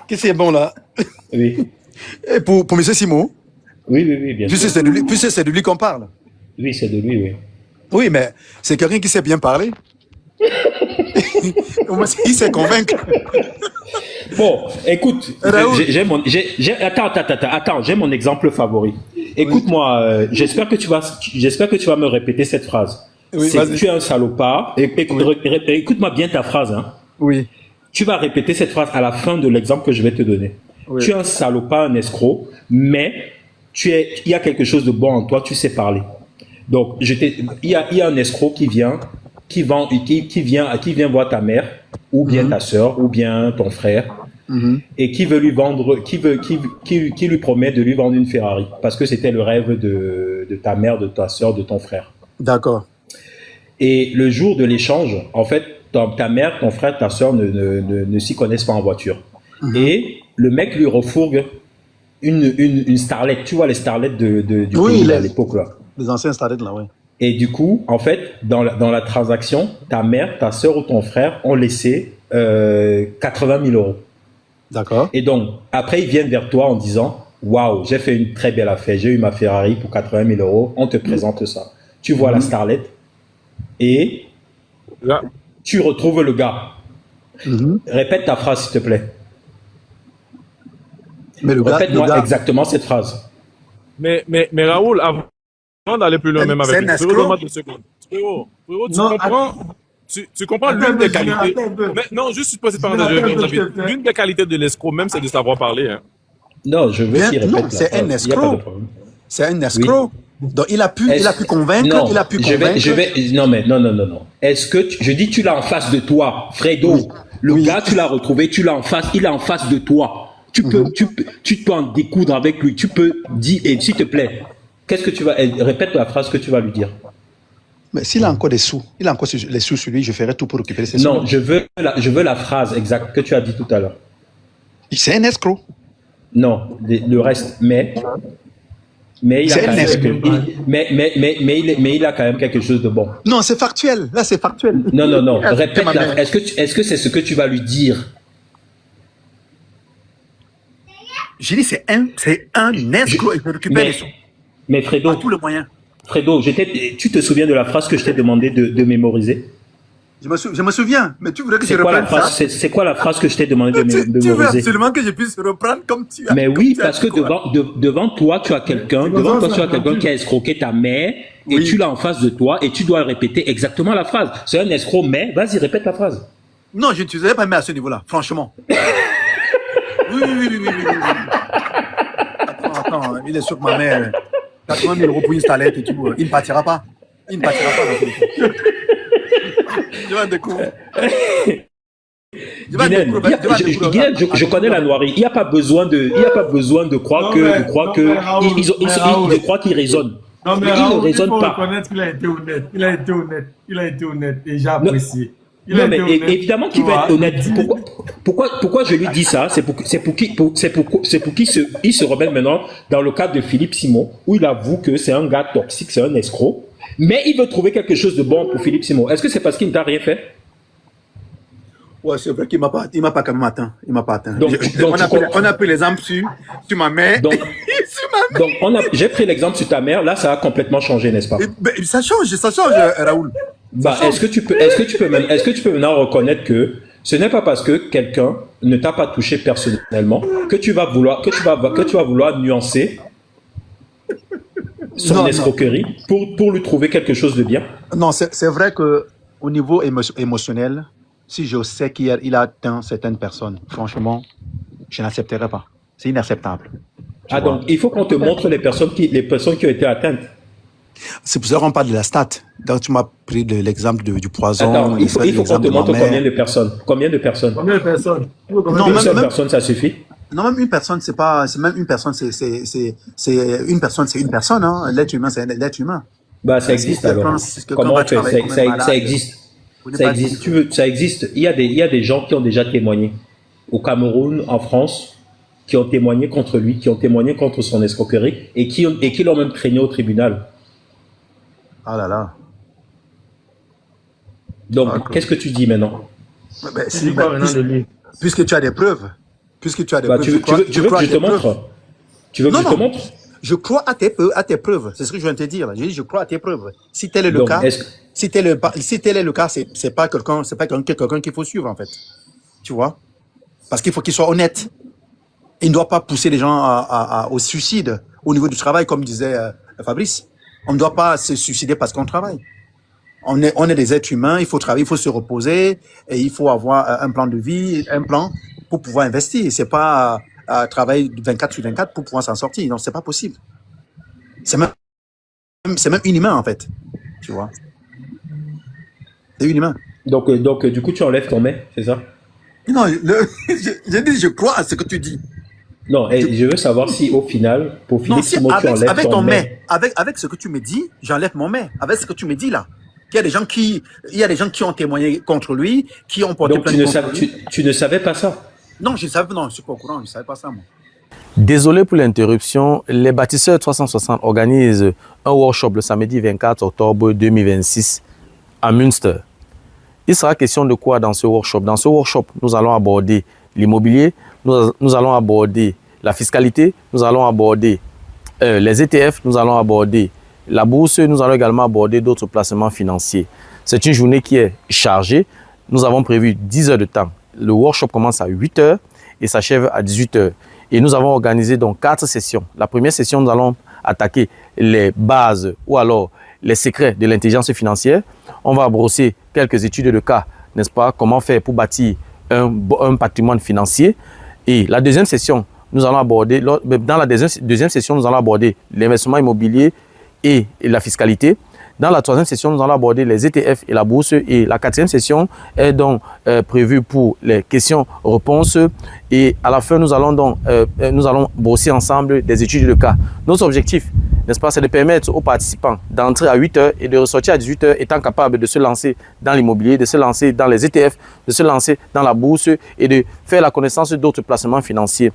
Qu'est-ce qui est bon là? Oui. Et pour M. Simon, Oui, bien sûr. puisque c'est de lui qu'on parle. Oui, c'est de lui, oui. Oui, mais c'est quelqu'un qui sait bien parler. Il sait convaincre. Bon, écoute, Raoul. attends, j'ai mon exemple favori. Écoute-moi, j'espère que tu vas me répéter cette phrase. Oui, C'est vas-y. tu es un salopard. Écoute-moi bien ta phrase, hein. Oui. Tu vas répéter cette phrase à la fin de l'exemple que je vais te donner. Oui. Tu es un salopard, un escroc, mais il y a quelque chose de bon en toi, tu sais parler. Donc, il y a un escroc qui vient voir ta mère, ou bien ta sœur, ou bien ton frère, et qui veut lui vendre, qui lui promet de lui vendre une Ferrari, parce que c'était le rêve de ta mère, de ta sœur, de ton frère. D'accord. Et le jour de l'échange, en fait, ta mère, ton frère, ta sœur ne s'y connaissent pas en voiture. Et le mec lui refourgue une starlette. Tu vois les starlettes du pays à l'époque là. Les anciens starlettes là, oui. Et du coup, en fait, dans la transaction, ta mère, ta sœur ou ton frère ont laissé 80 000 euros. D'accord. Et donc, après, ils viennent vers toi en disant « Waouh, j'ai fait une très belle affaire, j'ai eu ma Ferrari pour 80 000 euros, on te présente ça. » Tu vois la starlette et Là, tu retrouves le gars. Répète ta phrase, s'il te plaît. Mais le gars, Répète-moi exactement cette phrase. mais Raoul, avant d'aller plus loin même C'est avec un lui, escroc. donne-moi 2 secondes. Frérot, tu Non, comprends, tu comprends attends l'une un des peu, qualités. attends un peu. Mais non, juste une petite parenthèse, je vais Attends, faire s'il te vite. plaît. L'une des qualités de l'escroc même, c'est de savoir parler. Hein. Non, je veux Bien, qu'il non, répète la c'est phrase. un Il y a escroc. pas de problème. c'est un escroc. Donc il a pu convaincre, Non, il a pu je convaincre. vais, non. Est-ce que je dis tu l'as en face de toi, Fredo? Oui. Le Oui. gars, tu l'as retrouvé, tu l'as en face, il est en face de toi. Tu peux en découdre avec lui. Tu peux dire, et s'il te plaît, qu'est-ce que tu vas, répète la phrase que tu vas lui dire. Mais s'il a encore des sous, il a encore les sous sur lui, je ferai tout pour récupérer ses sous. Non, je veux la phrase exacte que tu as dit tout à l'heure. C'est un escroc. Non, le reste, mais il a C'est quand un même escroc. mais il a quand même quelque chose de bon. Non, c'est factuel. Là, c'est factuel. Non. Ah, Répète ma mère. est-ce que c'est ce que tu vas lui dire? J'ai dit, c'est un escroc. Il peut récupérer les sous. Mais Fredo, Par tous les moyens. Fredo, tu te souviens de la phrase que je t'ai demandé de mémoriser? Je me souviens, mais tu voudrais que je C'est quoi la reprenne ça? phrase? C'est quoi la phrase que je t'ai demandé de Tu veux mémoriser? absolument que je puisse reprendre comme tu as. Mais comme oui, tu as parce que dit, quoi. devant toi, tu as quelqu'un, devant toi, tu as quelqu'un qui a escroqué ta mère, et Oui. tu l'as en face de toi, et tu dois répéter exactement la phrase. C'est un escroc, mais vas-y, répète la phrase. Non, je ne te pas mis à ce niveau-là, franchement. Oui. Attends, il est sûr que ma mère, 80 000 euros pour une starlette et tout, il ne partira pas. Il ne partira pas dans tous les cas. Tu vas découvrir. Guilaine, Guilaine, je connais la noirie. Il n'y a pas besoin de croire de croire qu'ils raisonnent. Non, mais Ils ne Raoul, il raisonnent faut pas. reconnaître qu'il a été honnête. Il a été honnête et j'ai apprécié. Non, mais évidemment qu'il va être honnête. Pourquoi je lui dis ça? C'est pour qu'il se remette maintenant dans le cadre de Philippe Simon, où il avoue que c'est un gars toxique, c'est un escroc, mais il veut trouver quelque chose de bon pour Philippe Simon. Est-ce que c'est parce qu'il ne t'a rien fait? Ouais, c'est vrai qu'il m'a pas quand même atteint. Il m'a pas atteint. Donc, On a pris l'exemple sur ma mère. Donc, j'ai pris l'exemple sur ta mère. Là, ça a complètement changé, n'est-ce pas? Ça change, Raoul. Est-ce que tu peux maintenant reconnaître que ce n'est pas parce que quelqu'un ne t'a pas touché personnellement que tu vas vouloir nuancer son escroquerie pour lui trouver quelque chose de bien? Non, c'est vrai que au niveau émotionnel, si je sais qu'il a atteint certaines personnes, franchement, je n'accepterai pas. C'est inacceptable. Donc il faut qu'on te montre les personnes qui ont été atteintes. C'est pour ça qu'on parle de la stat. Donc tu m'as pris l'exemple du poison. Attends, il faut qu'on te montre combien de personnes. Non, une seule personne, ça suffit. Non, même une personne, c'est une personne, c'est une personne, hein. L'être humain, c'est l'être humain. Ça existe alors. Comment on fait? Ça existe. Ça existe. Il y a des gens qui ont déjà témoigné. Au Cameroun, en France, qui ont témoigné contre lui, qui ont témoigné contre son escroquerie et qui l'ont même traîné au tribunal. Ah là là. Donc, qu'est-ce que tu dis maintenant? Puisque tu as des preuves. Tu veux que je te montre? Tu veux que je te montre? Je crois à tes preuves. C'est ce que je viens de te dire. J'ai dit, je crois à tes preuves. Si tel est le cas, si tel est le cas, c'est pas quelqu'un qu'il faut suivre, en fait. Tu vois? Parce qu'il faut qu'il soit honnête. Il ne doit pas pousser les gens au suicide au niveau du travail, comme disait Fabrice. On ne doit pas se suicider parce qu'on travaille. On est des êtres humains, il faut travailler, il faut se reposer, et il faut avoir un plan de vie, un plan pour pouvoir investir. C'est pas travailler 24/24 pour pouvoir s'en sortir. Non, c'est pas possible. C'est même inhumain, en fait. Tu vois? C'est inhumain. Donc, du coup, tu enlèves ton mais, c'est ça? Non, j'ai dit, je crois à ce que tu dis. Non, et je veux savoir si au final, pour Philippe Simon, tu enlèves ton mais. Avec ce que tu me dis, j'enlève mon mais. Avec ce que tu me dis là. Il y a des gens qui ont témoigné contre lui, qui ont porté plainte contre lui. Tu ne savais pas ça? Non, je suis pas au courant, je savais pas ça, moi. Désolé pour l'interruption. Les bâtisseurs 360 organisent un workshop le samedi 24 octobre 2026 à Münster. Il sera question de quoi dans ce workshop? Dans ce workshop, nous allons aborder l'immobilier, nous allons aborder la fiscalité, nous allons aborder les ETF, nous allons aborder la bourse, nous allons également aborder d'autres placements financiers. C'est une journée qui est chargée. Nous avons prévu 10 heures de temps. Le workshop commence à 8 heures et s'achève à 18 heures. Et nous avons organisé donc 4 sessions. La première session, nous allons attaquer les bases ou alors les secrets de l'intelligence financière. On va brosser quelques études de cas, n'est-ce pas? Comment faire pour bâtir un patrimoine financier. Et la deuxième session, nous allons aborder, dans la deuxième session, nous allons aborder l'investissement immobilier et la fiscalité. Dans la troisième session, nous allons aborder les ETF et la bourse. Et la quatrième session est donc prévue pour les questions-réponses. Et à la fin, nous allons brosser ensemble des études de cas. Notre objectif, n'est-ce pas, c'est de permettre aux participants d'entrer à 8 heures et de ressortir à 18 heures étant capables de se lancer dans l'immobilier, de se lancer dans les ETF, de se lancer dans la bourse et de faire la connaissance d'autres placements financiers.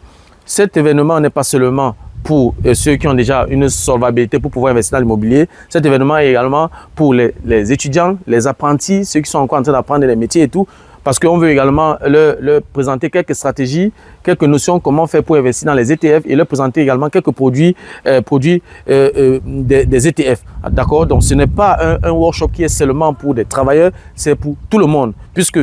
Cet événement n'est pas seulement pour ceux qui ont déjà une solvabilité pour pouvoir investir dans l'immobilier. Cet événement est également pour les étudiants, les apprentis, ceux qui sont encore en train d'apprendre les métiers et tout, parce qu'on veut également leur présenter quelques stratégies, quelques notions, comment faire pour investir dans les ETF et leur présenter également quelques produits des ETF. D'accord? Donc ce n'est pas un workshop qui est seulement pour des travailleurs, c'est pour tout le monde, puisque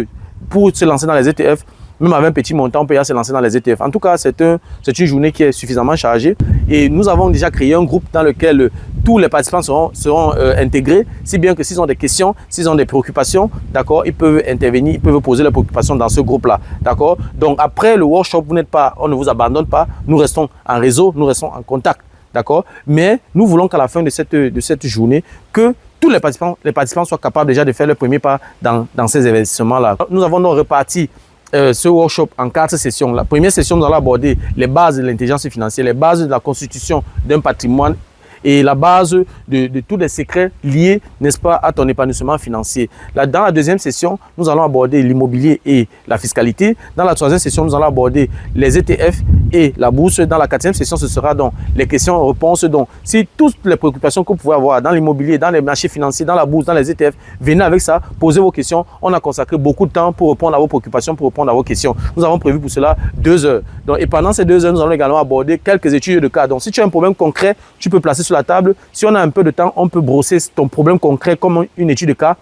pour se lancer dans les ETF, même avec un petit montant, on peut se lancer dans les ETF. En tout cas, c'est une journée qui est suffisamment chargée. Et nous avons déjà créé un groupe dans lequel tous les participants seront intégrés, si bien que s'ils ont des questions, s'ils ont des préoccupations, d'accord, ils peuvent intervenir, ils peuvent poser leurs préoccupations dans ce groupe-là. D'accord? Donc après le workshop, on ne vous abandonne pas, nous restons en réseau, nous restons en contact. D'accord? Mais nous voulons qu'à la fin de cette journée, que tous les participants soient capables déjà de faire le premier pas dans ces investissements-là. Nous avons donc reparti ce workshop en 4 sessions. La première session, nous allons aborder les bases de l'intelligence financière, les bases de la constitution d'un patrimoine et la base de tous les secrets liés, n'est-ce pas, à ton épanouissement financier. Là, dans la deuxième session, nous allons aborder l'immobilier et la fiscalité. Dans la troisième session, nous allons aborder les ETF et la bourse. Dans la quatrième session, ce sera donc les questions-réponses. Donc, si toutes les préoccupations que vous pouvez avoir dans l'immobilier, dans les marchés financiers, dans la bourse, dans les ETF, venez avec ça, posez vos questions. On a consacré beaucoup de temps pour répondre à vos préoccupations, pour répondre à vos questions. Nous avons prévu pour cela 2 heures. Donc, et pendant ces 2 heures, nous allons également aborder quelques études de cas. Donc, si tu as un problème concret, tu peux placer sur la table. Si on a un peu de temps, on peut brosser ton problème concret comme une étude de cas.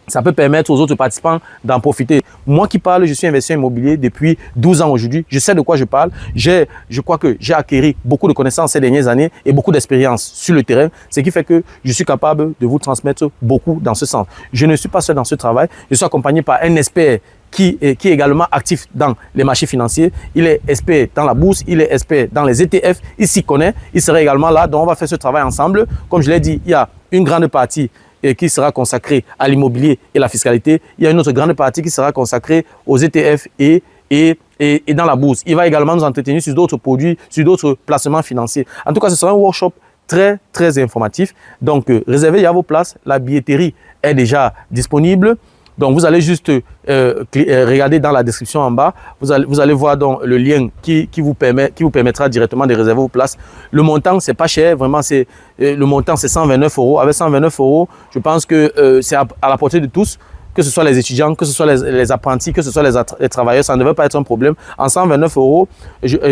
Ça peut permettre aux autres participants d'en profiter. Moi qui parle, je suis investisseur immobilier depuis 12 ans aujourd'hui. Je sais de quoi je parle. Je crois que j'ai acquis beaucoup de connaissances ces dernières années et beaucoup d'expérience sur le terrain, ce qui fait que je suis capable de vous transmettre beaucoup dans ce sens. Je ne suis pas seul dans ce travail. Je suis accompagné par un expert qui est également actif dans les marchés financiers. Il est expert dans la bourse, il est expert dans les ETF, il s'y connaît. Il sera également là. Donc, on va faire ce travail ensemble. Comme je l'ai dit, il y a une grande partie qui sera consacrée à l'immobilier et la fiscalité. Il y a une autre grande partie qui sera consacrée aux ETF et dans la bourse. Il va également nous entretenir sur d'autres produits, sur d'autres placements financiers. En tout cas, ce sera un workshop très, très informatif. Donc, réservez à vos places. La billetterie est déjà disponible. Donc, vous allez juste regarder dans la description en bas. Vous allez voir donc le lien qui vous permettra directement de réserver vos places. Le montant, c'est pas cher. Vraiment, le montant, c'est 129 €. Avec 129 €, je pense que c'est à la portée de tous, que ce soit les étudiants, que ce soit les apprentis, que ce soit les travailleurs. Ça ne devrait pas être un problème. En 129 €,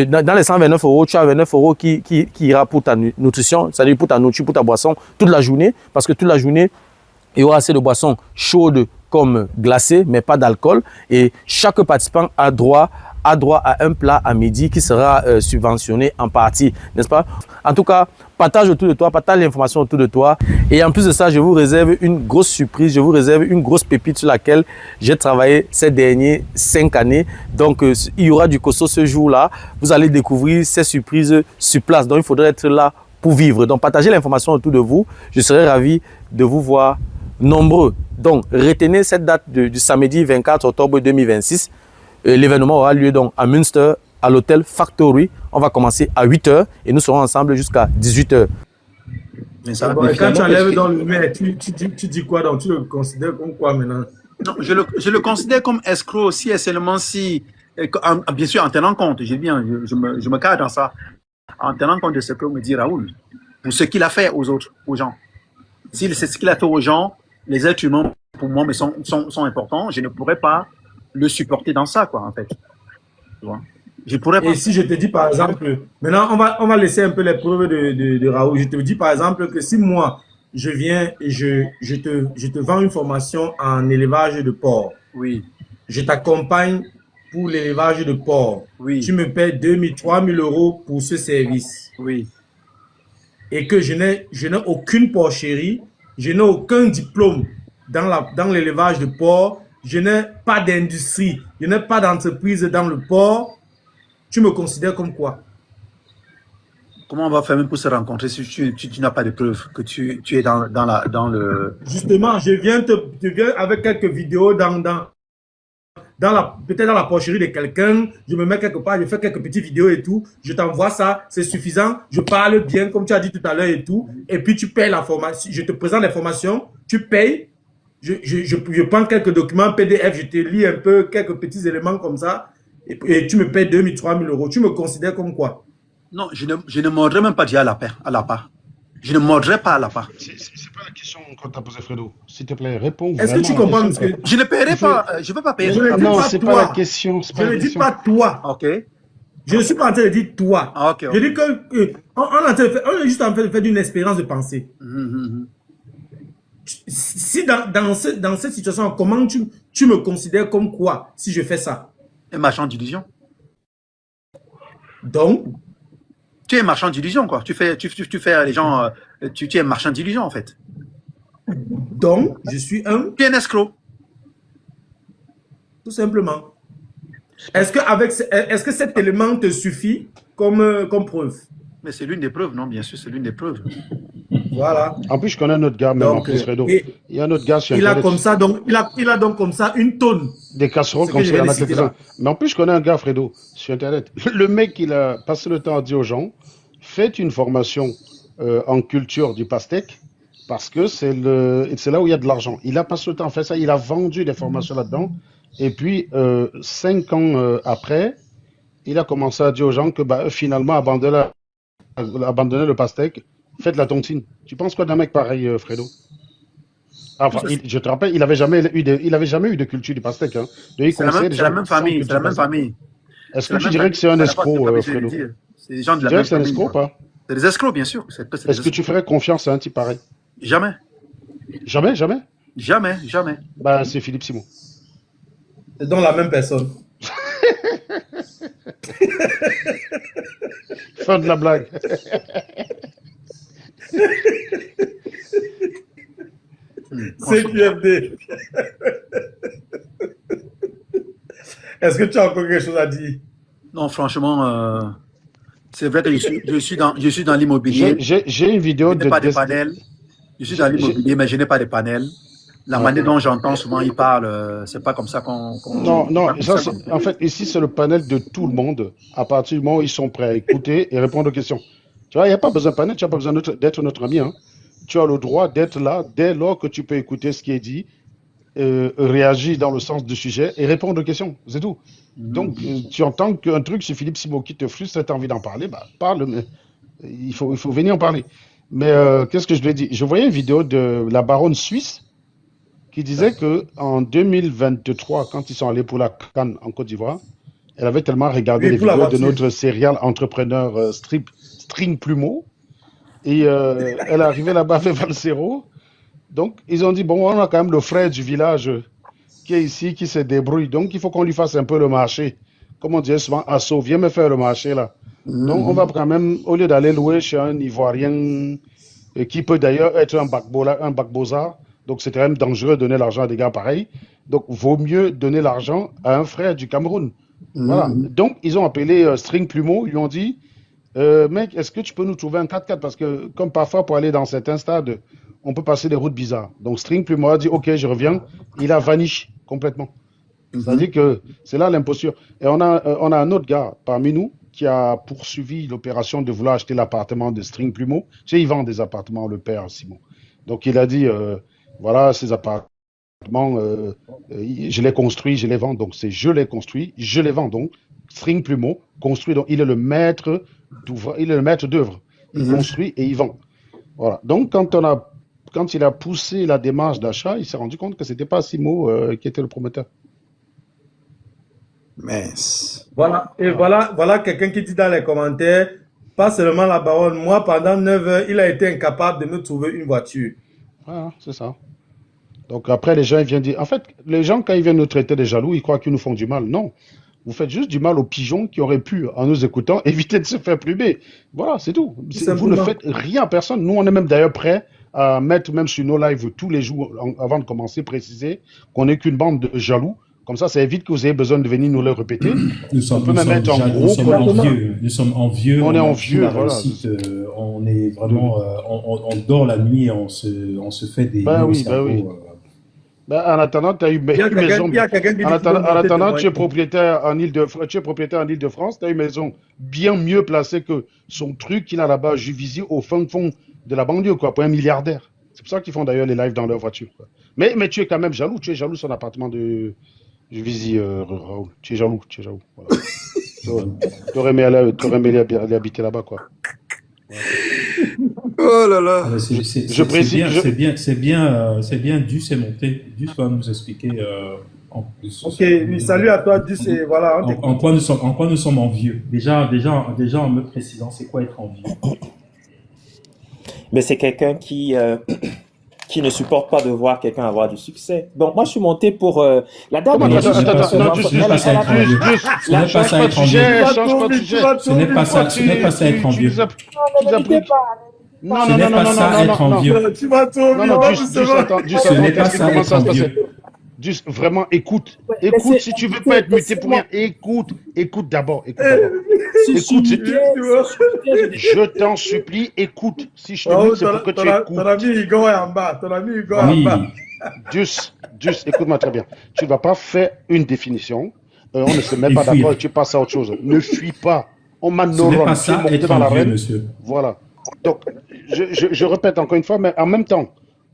dans les 129 € tu as 29 € qui ira pour ta nutrition, c'est-à-dire pour ta nourriture, pour ta boisson, toute la journée. Parce que toute la journée, il y aura assez de boissons chaudes comme glacées, mais pas d'alcool. Et chaque participant a droit à un plat à midi qui sera subventionné en partie, n'est-ce pas? En tout cas, partage autour de toi, partage l'information autour de toi. Et en plus de ça, je vous réserve une grosse surprise, je vous réserve une grosse pépite sur laquelle j'ai travaillé ces dernières 5 années. Donc, il y aura du costaud ce jour-là. Vous allez découvrir ces surprises sur place. Donc, il faudrait être là pour vivre. Donc, partagez l'information autour de vous. Je serai ravi de vous voir nombreux. Donc, retenez cette date du samedi 24 octobre 2026. L'événement aura lieu donc à Münster, à l'hôtel Factory. On va commencer à 8 h et nous serons ensemble jusqu'à 18 h. Mais ça, Bon, et quand tu enlèves dans le mais tu dis quoi donc? Tu le considères comme quoi maintenant? non, je le considère comme escroc aussi et seulement si, bien sûr, en tenant compte, je me cadre dans ça, en tenant compte de ce que me dit Raoul, pour ce qu'il a fait aux autres, aux gens. Si c'est ce qu'il a fait aux gens, les êtres humains, pour moi, mais sont importants, je ne pourrais pas le supporter dans ça, quoi, en fait. Tu vois? Je pourrais pas. Et si je te dis par exemple, maintenant on va laisser un peu les preuves de Raoul. Je te dis par exemple que si moi je viens et je te vends une formation en élevage de porc. Oui. Je t'accompagne pour l'élevage de porc. Oui. Tu me paies 2 000, 3 000 € pour ce service. Oui. Et que je n'ai aucune porcherie, je n'ai aucun diplôme dans l'élevage de porc, je n'ai pas d'industrie, je n'ai pas d'entreprise dans le porc, tu me considères comme quoi? Comment on va faire même pour se rencontrer si tu n'as pas de preuves que tu es dans le... Justement, je viens avec quelques vidéos peut-être dans la porcherie de quelqu'un, je me mets quelque part, je fais quelques petites vidéos et tout, je t'envoie ça, c'est suffisant, je parle bien comme tu as dit tout à l'heure et tout, et puis tu payes la formation, je te présente l'information, tu payes, je prends quelques documents PDF, je te lis un peu quelques petits éléments comme ça, et tu me payes 2 000, 3 000 €. Tu me considères comme quoi? Non, je ne mordrai même pas déjà à la part. Je ne mordrai pas à la part. C'est pas la question qu'on t'a posée, Fredo. S'il te plaît, réponds. Est-ce que tu comprends ce que... Je ne paierai pas, je ne peux pas payer. Non, c'est pas la question. Je ne dis pas toi. Ok. Je ne suis pas en train de dire toi. Ah, ok. Je dis que on est juste en train de faire une expérience de pensée. Si dans cette situation, comment tu me considères comme quoi si je fais ça? Un marchand d'illusions. Donc, tu es marchand d'illusions, quoi. Tu fais les gens, tu es marchand d'illusions, en fait. Donc, je suis un... Tu es un escroc. Tout simplement. Est-ce que cet élément te suffit comme preuve? Mais c'est l'une des preuves, non? Bien sûr, c'est l'une des preuves. Voilà. En plus, je connais un autre gars, même en Donc, plus, Fredo. et Il y a un autre gars sur il a Internet, comme ça, donc, il a donc comme ça une tonne. des casseroles Ce comme que ça, je il y en viens a de citer quelques-uns. là. Mais en plus, je connais un gars, Fredo, sur Internet. Le mec, il a passé le temps à dire aux gens, faites une formation en culture du pastèque, parce que c'est là où il y a de l'argent. Il a passé le temps à faire ça, il a vendu des formations là-dedans. Et puis, 5 ans après, il a commencé à dire aux gens que bah, finalement, abandonner le pastèque, faites la tontine. Tu penses quoi d'un mec pareil, Fredo? Enfin, je te rappelle, il n'avait jamais eu de culture du pastèque. Hein. Donc, il conseillait des C'est la gens même sans famille. C'est culture la même pastèque. famille. Est-ce C'est que la tu même dirais que famille. c'est un Ça n'a pas escroc, de Fredo? dire. C'est des gens de Tu la dirais même que c'est un famille. escroc ou pas? C'est des escrocs, bien sûr. C'est des Est-ce que tu escrocs. ferais confiance à un type pareil? Jamais. Jamais, jamais. Jamais. Jamais. Bah, c'est Philippe Simon. C'est donc la même personne. Fin de la blague. CQFD. Est-ce que tu as encore quelque chose à dire? Non, franchement, c'est vrai que je suis dans l'immobilier. J'ai une vidéo Je n'ai de pas de panel. Je suis dans l'immobilier, mais je n'ai pas de panel. La manière dont j'entends souvent, il parle, c'est pas comme ça qu'on. Non, ça, en fait, ici, c'est le panel de tout le monde, à partir du moment où ils sont prêts à écouter et répondre aux questions. Tu vois, il n'y a pas besoin de panel, tu n'as pas besoin d'être notre ami. Hein. Tu as le droit d'être là dès lors que tu peux écouter ce qui est dit, réagir dans le sens du sujet et répondre aux questions. C'est tout. Donc, tu entends qu'un truc sur Philippe Simon qui te frustre et tu as envie d'en parler, bah, parle, mais il faut venir en parler. Mais qu'est-ce que je lui ai dit? Je voyais une vidéo de la baronne suisse qui disait qu'en 2023, quand ils sont allés pour la CAN en Côte d'Ivoire, elle avait tellement regardé les vidéos de notre serial entrepreneur String Plumeau, et elle est arrivée là-bas avec Valsero. Donc, ils ont dit, bon, on a quand même le frère du village qui est ici, qui se débrouille. Donc, il faut qu'on lui fasse un peu le marché. Comme on dit souvent, Asso, viens me faire le marché là. Donc, on va quand même, au lieu d'aller louer chez un Ivoirien, qui peut d'ailleurs être un Gbagbosa, donc c'est quand même dangereux de donner l'argent à des gars pareils. Donc, vaut mieux donner l'argent à un frère du Cameroun. Voilà. Donc, ils ont appelé String Plumeau, ils lui ont dit, mec, est-ce que tu peux nous trouver un 4x4? Parce que, comme parfois, pour aller dans certains stades, on peut passer des routes bizarres. Donc, String Plumeau a dit, OK, je reviens. Il a vanish complètement. C'est-à-dire que c'est là l'imposture. Et on a un autre gars parmi nous qui a poursuivi l'opération de vouloir acheter l'appartement de String Plumeau. Tu sais, il vend des appartements, le père Simon. Donc, il a dit, voilà, ces appartements, je les construis, je les vends. Donc, c'est je les construis, je les vends. Donc, String Plumeau construit. Donc, il est le maître d'œuvre. Il construit et il vend. Voilà. Donc, quand il a poussé la démarche d'achat, il s'est rendu compte que ce n'était pas Simo qui était le promoteur. Mince. Voilà. Et voilà quelqu'un qui dit dans les commentaires, pas seulement la baronne, moi, pendant 9 heures, il a été incapable de me trouver une voiture. Voilà, c'est ça. Donc, après, les gens ils viennent dire... En fait, les gens, quand ils viennent nous traiter de jaloux, ils croient qu'ils nous font du mal. Non. Vous faites juste du mal aux pigeons qui auraient pu, en nous écoutant, éviter de se faire plumer. Voilà, c'est tout. Vous ne faites rien à personne. Nous, on est même d'ailleurs prêts à mettre même sur nos lives tous les jours, avant de commencer, préciser qu'on n'est qu'une bande de jaloux. Comme ça évite que vous ayez besoin de venir nous le répéter. Nous sommes envieux. On est envieux. Voilà. On est vraiment, on dort la nuit et on se fait des. En attendant, tu as eu une maison. En attendant, tu es propriétaire en Île-de-France. Tu as une maison bien mieux placée que son truc qu'il a là-bas, Juvisy, au fond de la banlieue, quoi, pour un milliardaire. C'est pour ça qu'ils font d'ailleurs les lives dans leur voiture. Quoi. Mais tu es quand même jaloux. Tu es jaloux son appartement de Juvisy, Raoul. Tu es jaloux. Voilà. Tu aurais aimé aller habiter là-bas, quoi. Ouais. Oh là là. C'est bien. Duce est monté. Duce va nous expliquer en plus. Ok, oui, salut à toi, Duce. Voilà. En quoi nous sommes envieux. Déjà en me précisant, c'est quoi être envieux? Mais c'est quelqu'un qui ne supporte pas de voir quelqu'un avoir du succès. Donc moi je suis monté pour la dame. Ce n'est pas ça être envieux. Ce n'est pas ça être envieux. Non, ce n'est pas ça être envieux. Ce n'est pas ça être envieux. Juste, vraiment, écoute. Ouais, Écoute, laissez- si tu veux pas être muté pour rien. Écoute d'abord. Écoute d'abord. Écoute, je t'en supplie, écoute. Si je te mute, c'est pour que tu écoutes. ton ami Hugo est en bas. Ton ami Hugo est en Oui. bas. Juste, écoute-moi très bien. Tu ne vas pas faire une définition. On ne se met Et pas fuir. d'accord et tu passes à autre chose. Ne fuis pas. On m'a Ce n'est pas ça, monté être dans un vieux, l'arène. monsieur. Voilà. Donc, je répète encore une fois, mais en même temps,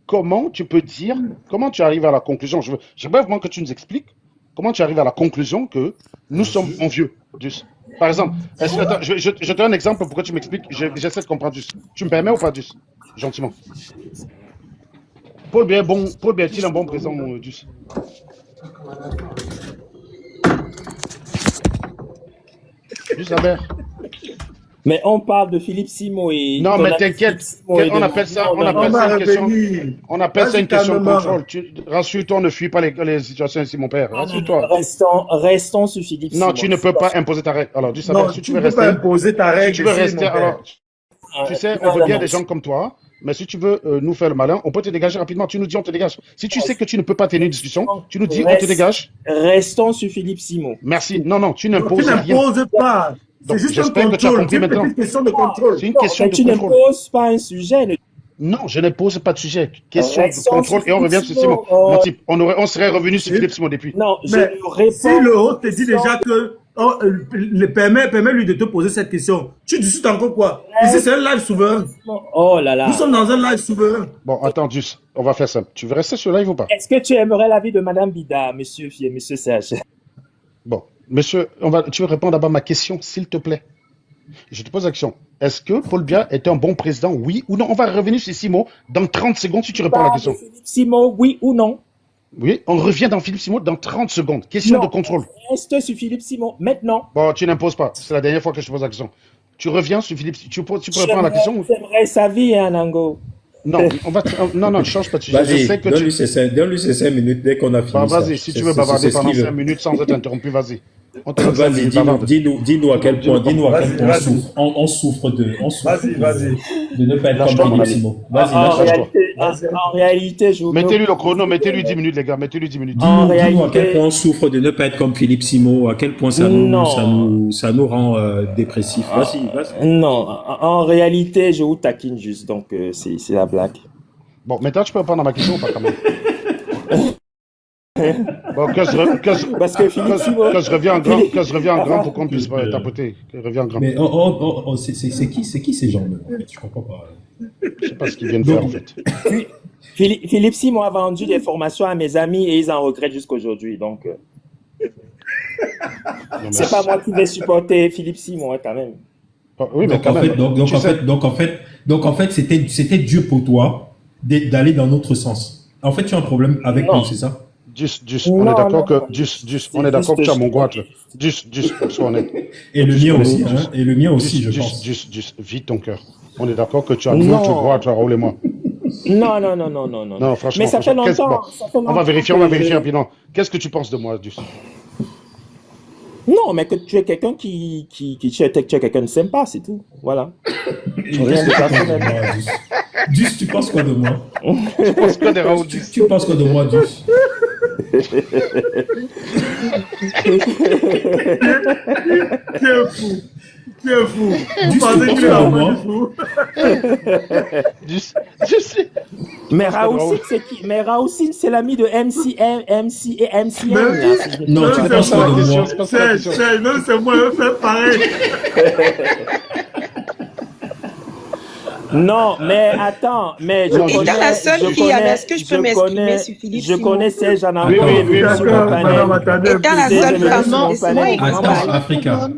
comment tu peux dire, comment tu arrives à la conclusion, j'aimerais vraiment que tu nous expliques comment tu arrives à la conclusion que nous sommes envieux. Juste. Par exemple, attends, je te donne un exemple pour que tu m'expliques. J'essaie de comprendre juste. Tu me permets ou pas, juste? Gentiment. Paul Biya est-il un bon président, Juste? Juste Albert. Mais on parle de Philippe Simo et... Non, ton mais ami t'inquiète, Philippe Simo et on de- appelle ça, Non, on non, appelle non. ça une question. revenir. On appelle ça Vas-y, une question de calmement. contrôle. Rassure-toi, ne fuis pas les situations ici, mon père. Rassure-toi. Restons sur Philippe Simo. Non, tu ne peux pas imposer ta règle. Alors, dis ça, Non, si tu tu ne veux peux pas rester, imposer ta règle. si tu veux ici, rester, mon père. alors, tu sais, on Non, veut non, bien non. des gens comme toi, mais si tu veux nous faire le malin, on peut te dégager rapidement. Tu nous dis, on te dégage. Si tu sais que tu ne peux pas tenir une discussion, tu nous dis, on te Reste- dégage. Restons sur Philippe Simo. Merci. Non, tu Tu n'imposes rien. n'imposes pas. Donc, C'est juste un j'espère que tu as contrôle. compris C'est une maintenant. petite question de contrôle. C'est une Non, question mais de tu contrôle. n'imposes pas un sujet. Non, je ne pose pas de sujet. Question de Restons contrôle sur et on revient sur Philippe Simon. Simon. Mon type, on serait revenu sur Philippe Simon depuis. Non, je Mais réponds. si le hôte te dit déjà que permet-lui de te poser cette question, tu discutes encore quoi? Ici, c'est un live souverain. Oh là là. Nous sommes dans un live souverain. Bon, attends, juste, on va faire simple. Tu veux rester sur live ou pas? Est-ce que tu aimerais l'avis de Madame Bida, monsieur Serge? Bon, monsieur, tu veux répondre d'abord à ma question, s'il te plaît. Je te pose la question. Est-ce que Paul Biya est un bon président, oui ou non? On va revenir sur Simon dans 30 secondes si tu réponds à la question. Philippe Simo, oui ou non? Oui, on revient dans Philippe Simon dans 30 secondes. Question Non. de contrôle. Reste sur Philippe Simon maintenant. Bon, tu n'imposes pas. C'est la dernière fois que je te pose la question. Tu reviens sur Philippe. Tu peux répondre à la question? J'aimerais sa vie, hein, Nango. Non, non, change pas de sujet. Je Vas-y, sais que donne-lui ses 5 minutes dès qu'on a fini. Bah, ça. vas-y, si tu C'est- veux c'est- bavarder c'est ce pendant qu'il veut. 5 minutes sans être interrompu, vas-y. On te donne 5 Vas-y, minutes, bavarde. dis-nous à quel point, Vas-y. On souffre de Vas-y. de ne pas être Lâche-toi, comme mon Philippe ami. Simon. Vas-y, En lâche-toi. réalité, je vous Mettez-lui le chrono, mettez-lui 10 minutes, les gars, mettez-lui 10 minutes. En Dis-nous à réalité- quel point on souffre de ne pas être comme Philippe Simo, à quel point ça nous rend dépressifs. Vas-y. Non, en réalité, je vous taquine juste, donc c'est la blague. Bon, maintenant, tu peux répondre à ma question ou pas, quand même? Bon, que Parce que Philippe Simon... je reviens en grand pour qu'on puisse tapoter. Que je reviens en grand. Mais c'est qui ces gens-là? En fait, je comprends pas. Je sais pas ce qu'ils viennent faire, en fait. Philippe Simon a vendu des formations à mes amis et ils en regrettent jusqu'aujourd'hui, donc... Non, mais- C'est pas moi qui vais supporter Philippe Simon, hein, quand même. Oui, mais Donc quand en même. fait, donc en fait, c'était dur pour toi d'aller dans notre sens. En fait, tu as un problème avec Non. nous, c'est ça? On est Non, d'accord non, que, non. on est d'accord que tu as juste- mon goût, sois honnête. Et le mien aussi, hein? Et le mien aussi, je Juste, pense. juste, vide ton cœur. On est d'accord que tu as Non. notre droit, Raoul et moi. Non. Non, franchement. Mais ça fait qu'est-ce- longtemps. bon, ça fait on va longtemps vérifier que- rapidement. Qu'est-ce que tu penses de moi, Just? Non, mais que tu es quelqu'un tu es quelqu'un de sympa, c'est tout. Voilà. Rien de personnel. Dus, tu penses quoi de moi? Tu penses quoi des Raoul, Just? Tu penses quoi de moi, Dus? Tu es fou. Vous Juste, pensez tu qu'il est penses un quoi de peu moi? fou? Just, je sais. Mais Raoul, c'est qui? Mais Raoul, c'est l'ami de MC et MCM. Mais- là, si je- Non, tu c'est penses pas quoi la de question, moi? c'est pas ça la question. Même c'est moi, je fais pareil. Non, mais attends, mais je Non, connais. Étant la seule je fille, connais- est-ce que je peux m'exprimer sur Philippe Je Simon? connais Serge Anango. Oui, oui, sur le D'accord, panel. madame, attendez. Étant la Désolé, seule je femme, suis en laissez-moi panel. écouter. Attends, Africa.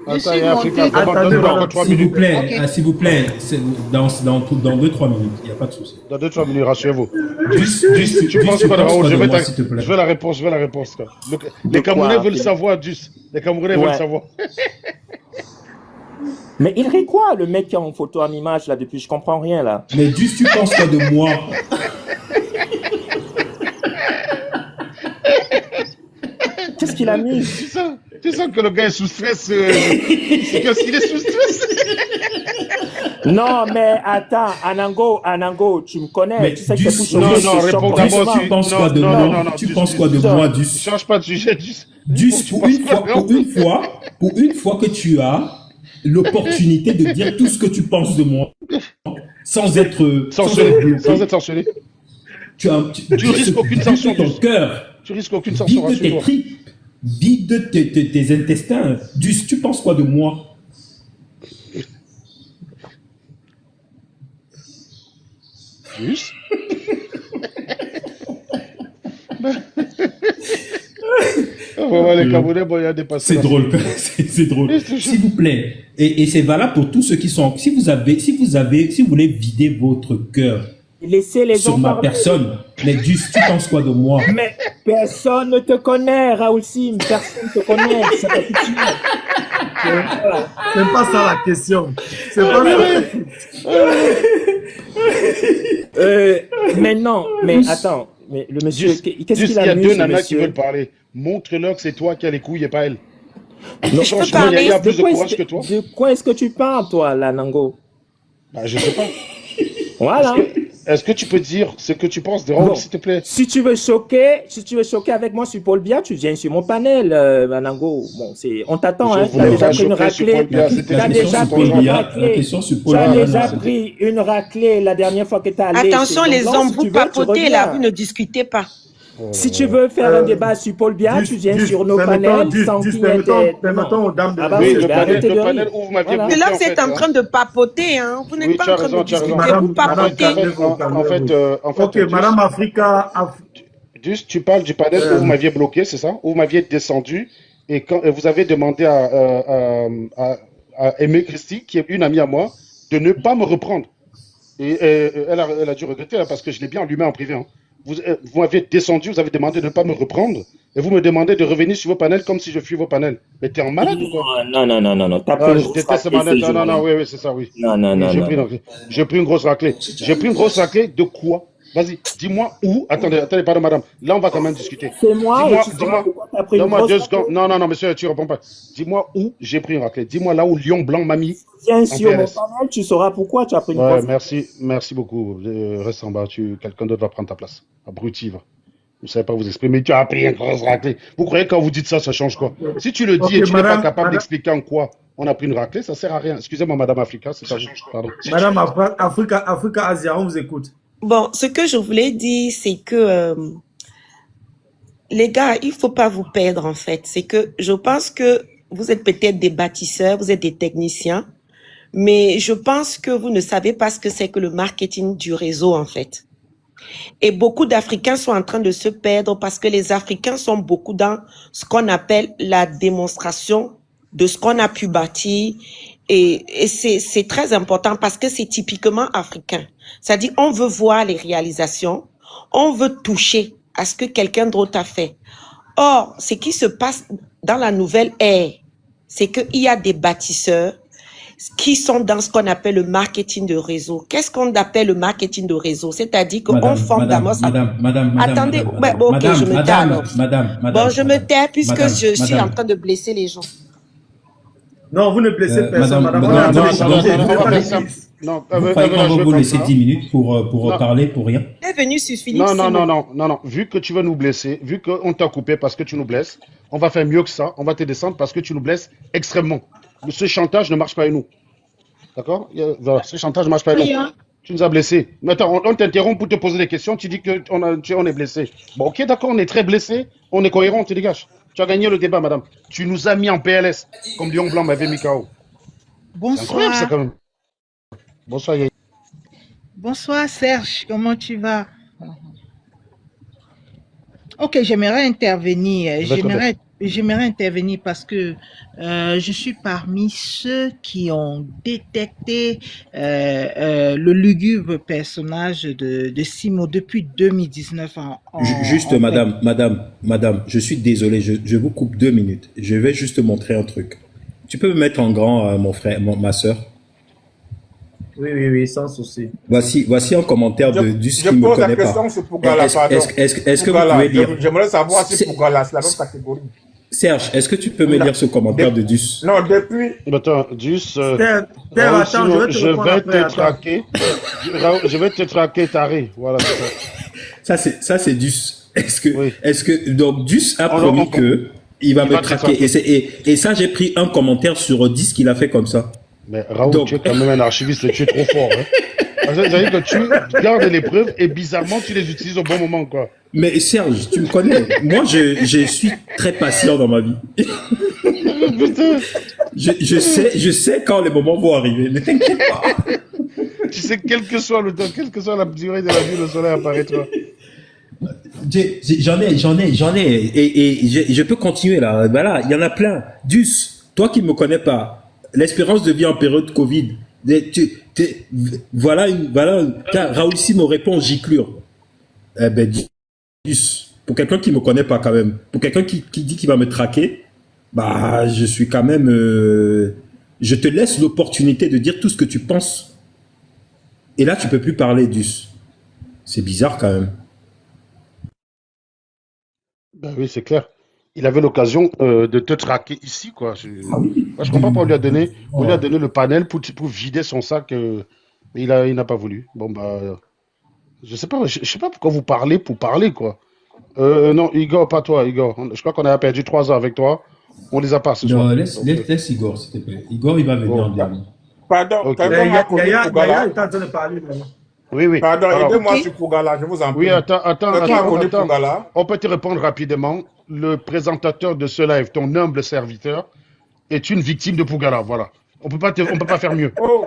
Je suis Attends, il y a Africa, montée. donne-moi Attendez, encore 3 S'il vous minutes. plaît, Ok. s'il vous plaît, c'est dans 2-3 minutes, il n'y a pas de souci. Dans 2-3 minutes, rassurez-vous. Dus, Tu penses quoi de Raoul? de Je moi, s'il te plaît? veux la réponse, quoi. Les De Camerounais quoi, veulent Philippe? savoir, Just. Les Camerounais Ouais. veulent savoir. Mais il rit quoi, le mec qui est en photo en image là depuis? Je comprends rien là. Mais Dus, tu penses quoi de moi? Qu'est-ce qu'il a mis? Tu sens que le gars est sous stress. C'est qu'il est sous stress. Non, mais attends, Anango, tu me connais. Mais Tu sais que du- c'est pour non, choquer, non, je choque réponds pas. d'abord, Tu penses quoi de non, moi? non, non, Tu du- penses quoi de putain, moi, du change pas de sujet, pour une fois que tu as l'opportunité de dire tout ce que tu penses de moi, sans être censuré, sans bloqué, être censuré. tu risques aucune sanction, ton Juste. cœur, Tu risques aucune sanction, vide tes rassure-toi. tripes, vide tes intestins. Tu penses quoi de moi? Juste. Vraiment, les Camerounais, bon, il y a dépassé. C'est drôle, c'est drôle. S'il vous plaît, et c'est valable pour tous ceux qui sont. Si vous voulez vider votre cœur Laissez les sur gens ma parler. personne, mais juste, tu penses quoi de moi? Mais personne ne te connaît, Raoul Sim. Personne ne te connaît. C'est pas tout de suite. Voilà. C'est pas ça la question. C'est pas ça. Mais non, mais attends. Mais le monsieur, Juste, qu'est-ce juste, qu'il il y a a mis, deux ce nanas qui monsieur? veulent parler. Montre-leur que c'est toi qui as les couilles et pas elle. Non, Je peux franchement, il y parler a plus de quoi est-ce courage que toi. De quoi est-ce que tu parles, toi, là, Nango? Bah, je sais pas. Voilà. Est-ce que tu peux dire ce que tu penses de Raoul, Bon. s'il te plaît? Si tu veux choquer avec moi sur Paul Biya, tu viens sur mon panel, Nango. Bon, on t'attend, Je hein. voulais T'as déjà pas pris une choquer sur raclée. Paul Biya, c'était T'as une déjà question pris sur une Paul raclée. La question sur Tu Paul as Biya, déjà c'était- pris une raclée la dernière fois que t'es allé. Attention chez les Blanc. hommes, Si tu vous veux, tu papotez là, reviens. vous ne discutez pas. Si tu veux faire un débat sur Paul Biya, tu viens sur nos panels sans qu'il y ait des... Permettons aux dames de... Ah bah Oui, oui, le mais panel, arrêtez de le panel rire. où vous m'aviez Voilà. bloqué, Là, en vous êtes fait, en train de papoter, hein. Vous n'êtes Oui, pas tu en as train raison, de tu as raison. discuter, vous papotez. En fait, Ok, Madame Africa... Juste, tu parles du panel où vous m'aviez bloqué, c'est ça? Où vous m'aviez descendu et quand et vous avez demandé à Aimé Christie, qui est une amie à moi, de ne pas me reprendre. Et elle a dû regretter là, parce que je l'ai bien allumé en privé. Hein. Vous m'avez descendu, vous avez demandé de ne pas me reprendre et vous me demandez de revenir sur vos panels comme si je fuis vos panels. Mais t'es en malade ou quoi? Non. T'as pris Ah, une je grosse déteste ce raclée panel. ces Non, jours-là. oui, c'est ça, oui. Non. J'ai pris une grosse raclée. J'ai pris une grosse raclée de quoi? Vas-y, dis-moi où. Attendez, pardon, madame. Là, on va quand même discuter. C'est moi, et tu sauras Dis-moi. pourquoi t'as pris une Donne-moi grosse 2 secondes. raclée. Non, monsieur, tu réponds pas. Dis-moi où j'ai pris une raclée. Dis-moi là où Lion Blanc m'a mis. Viens sur mon PLS. panel, tu sauras pourquoi tu as pris une Ouais, grosse merci beaucoup. Reste en bas, quelqu'un d'autre va prendre ta place. Abruti, va. Vous savez pas vous exprimer, tu as pris une grosse raclée. Vous croyez que quand vous dites ça, ça change quoi? Si tu le dis Ok, et tu n'es pas madame, capable madame- d'expliquer en quoi on a pris une raclée, ça sert à rien. Excusez-moi, Madame Africa, c'est ça. Pardon. Madame Africa Asia, on vous écoute. Bon, ce que je voulais dire, c'est que les gars, il faut pas vous perdre en fait. C'est que je pense que vous êtes peut-être des bâtisseurs, vous êtes des techniciens, mais je pense que vous ne savez pas ce que c'est que le marketing du réseau en fait. Et beaucoup d'Africains sont en train de se perdre parce que les Africains sont beaucoup dans ce qu'on appelle la démonstration de ce qu'on a pu bâtir. Et c'est très important parce que c'est typiquement africain. C'est-à-dire, on veut voir les réalisations, on veut toucher à ce que quelqu'un d'autre a fait. Or, ce qui se passe dans la nouvelle ère, c'est qu'il y a des bâtisseurs qui sont dans ce qu'on appelle le marketing de réseau. Qu'est-ce qu'on appelle le marketing de réseau? C'est-à-dire qu'on forme d'abord... Attendez, bon, ok, je me tais alors. Bon, je me tais puisque je suis en train de blesser les gens. Non, vous ne blessez personne, madame. Non, Vous croyez qu'on va vous laisser 10 minutes pour parler pour rien? Elle est venue sur Philippe. Non. Vu que tu veux nous blesser, vu qu'on t'a coupé parce que tu nous blesses, on va faire mieux que ça. On va te descendre parce que tu nous blesses extrêmement. Ce chantage ne marche pas avec nous. D'accord? Voilà, ce chantage ne marche pas avec nous. Tu nous as blessés. Mais attends, on t'interrompt pour te poser des questions. Tu dis qu'on est blessé. Bon, ok, d'accord, on est très blessé. On est cohérent, on te dégage. Tu as gagné le débat, madame. Tu nous as mis en PLS, comme Lion Blanc m'avait mis KO. C'est incroyable, ça, quand même. Bonsoir, Yahi. Bonsoir, Serge. Comment tu vas? Ok, j'aimerais intervenir. J'aimerais intervenir parce que je suis parmi ceux qui ont détecté le lugubre personnage de Simo depuis 2019. Juste, madame, je suis désolé, je vous coupe 2 minutes. Je vais juste te montrer un truc. Tu peux me mettre en grand, mon frère, ma soeur? Oui, sans souci. Voici un commentaire du Je qui me pose la connaît pas. question, c'est pour Gala, pardon. Est-ce que vous pouvez lire? J'aimerais savoir si pour Gala, c'est la même catégorie. Serge, est-ce que tu peux me lire ce commentaire de Dus? Non, depuis. Attends, juste. Steph, Raoul, attends, sinon, je vais te je répondre vais après, te attends. traquer. Raoul, je vais te traquer, taré. Voilà, c'est ça. Ça c'est Dus. Oui. Donc Dus a On- promis on- que il va il me va te traquer. traquer. Et ça, j'ai pris un commentaire sur 10 qu'il a fait comme ça. Mais Raoul, Donc- tu es quand même un archiviste, tu es trop fort. Hein. C'est-à-dire que tu gardes les preuves et bizarrement, tu les utilises au bon moment, quoi. Mais Serge, tu me connais. Moi, je suis très patient dans ma vie. Putain, Je sais quand les moments vont arriver. Ne t'inquiète pas. tu sais, quel que soit le temps, quelle que soit la durée de la vie, le soleil apparaîtra. J'en ai. Et je peux continuer là. Voilà, il y en a plein. Dus, toi qui me connais pas, l'espérance de vie en période Covid. Voilà, Raoul Si me répond giclure. Eh ben, Dus, pour quelqu'un qui me connaît pas quand même, pour quelqu'un qui dit qu'il va me traquer, bah, je suis quand même, je te laisse l'opportunité de dire tout ce que tu penses. Et là, tu peux plus parler, Dus. C'est bizarre quand même. Ben oui, c'est clair. Il avait l'occasion de te traquer ici, quoi. Moi, je comprends pas, on lui a donné le panel pour vider son sac. Mais il n'a pas voulu. Bon, bah, je sais pas pourquoi vous parlez pour parler, quoi. Non, Igor, pas toi, Igor. Je crois qu'on a perdu 3 ans avec toi. On les a pas ce soir. Non, laisse Igor, s'il te plaît. Igor, il va venir en dernier. Pardon, Ok. quelqu'un m'a connu Yaya Pougala. est en train de parler maintenant. Oui. Pardon, Alors, aidez-moi Ok. sur Pougala, je vous en prie. oui, attends. Quelqu'un a connu Pougala. On peut te répondre rapidement. Le présentateur de ce live, ton humble serviteur, est une victime de Pougala. Voilà. On peut pas faire mieux. Oh,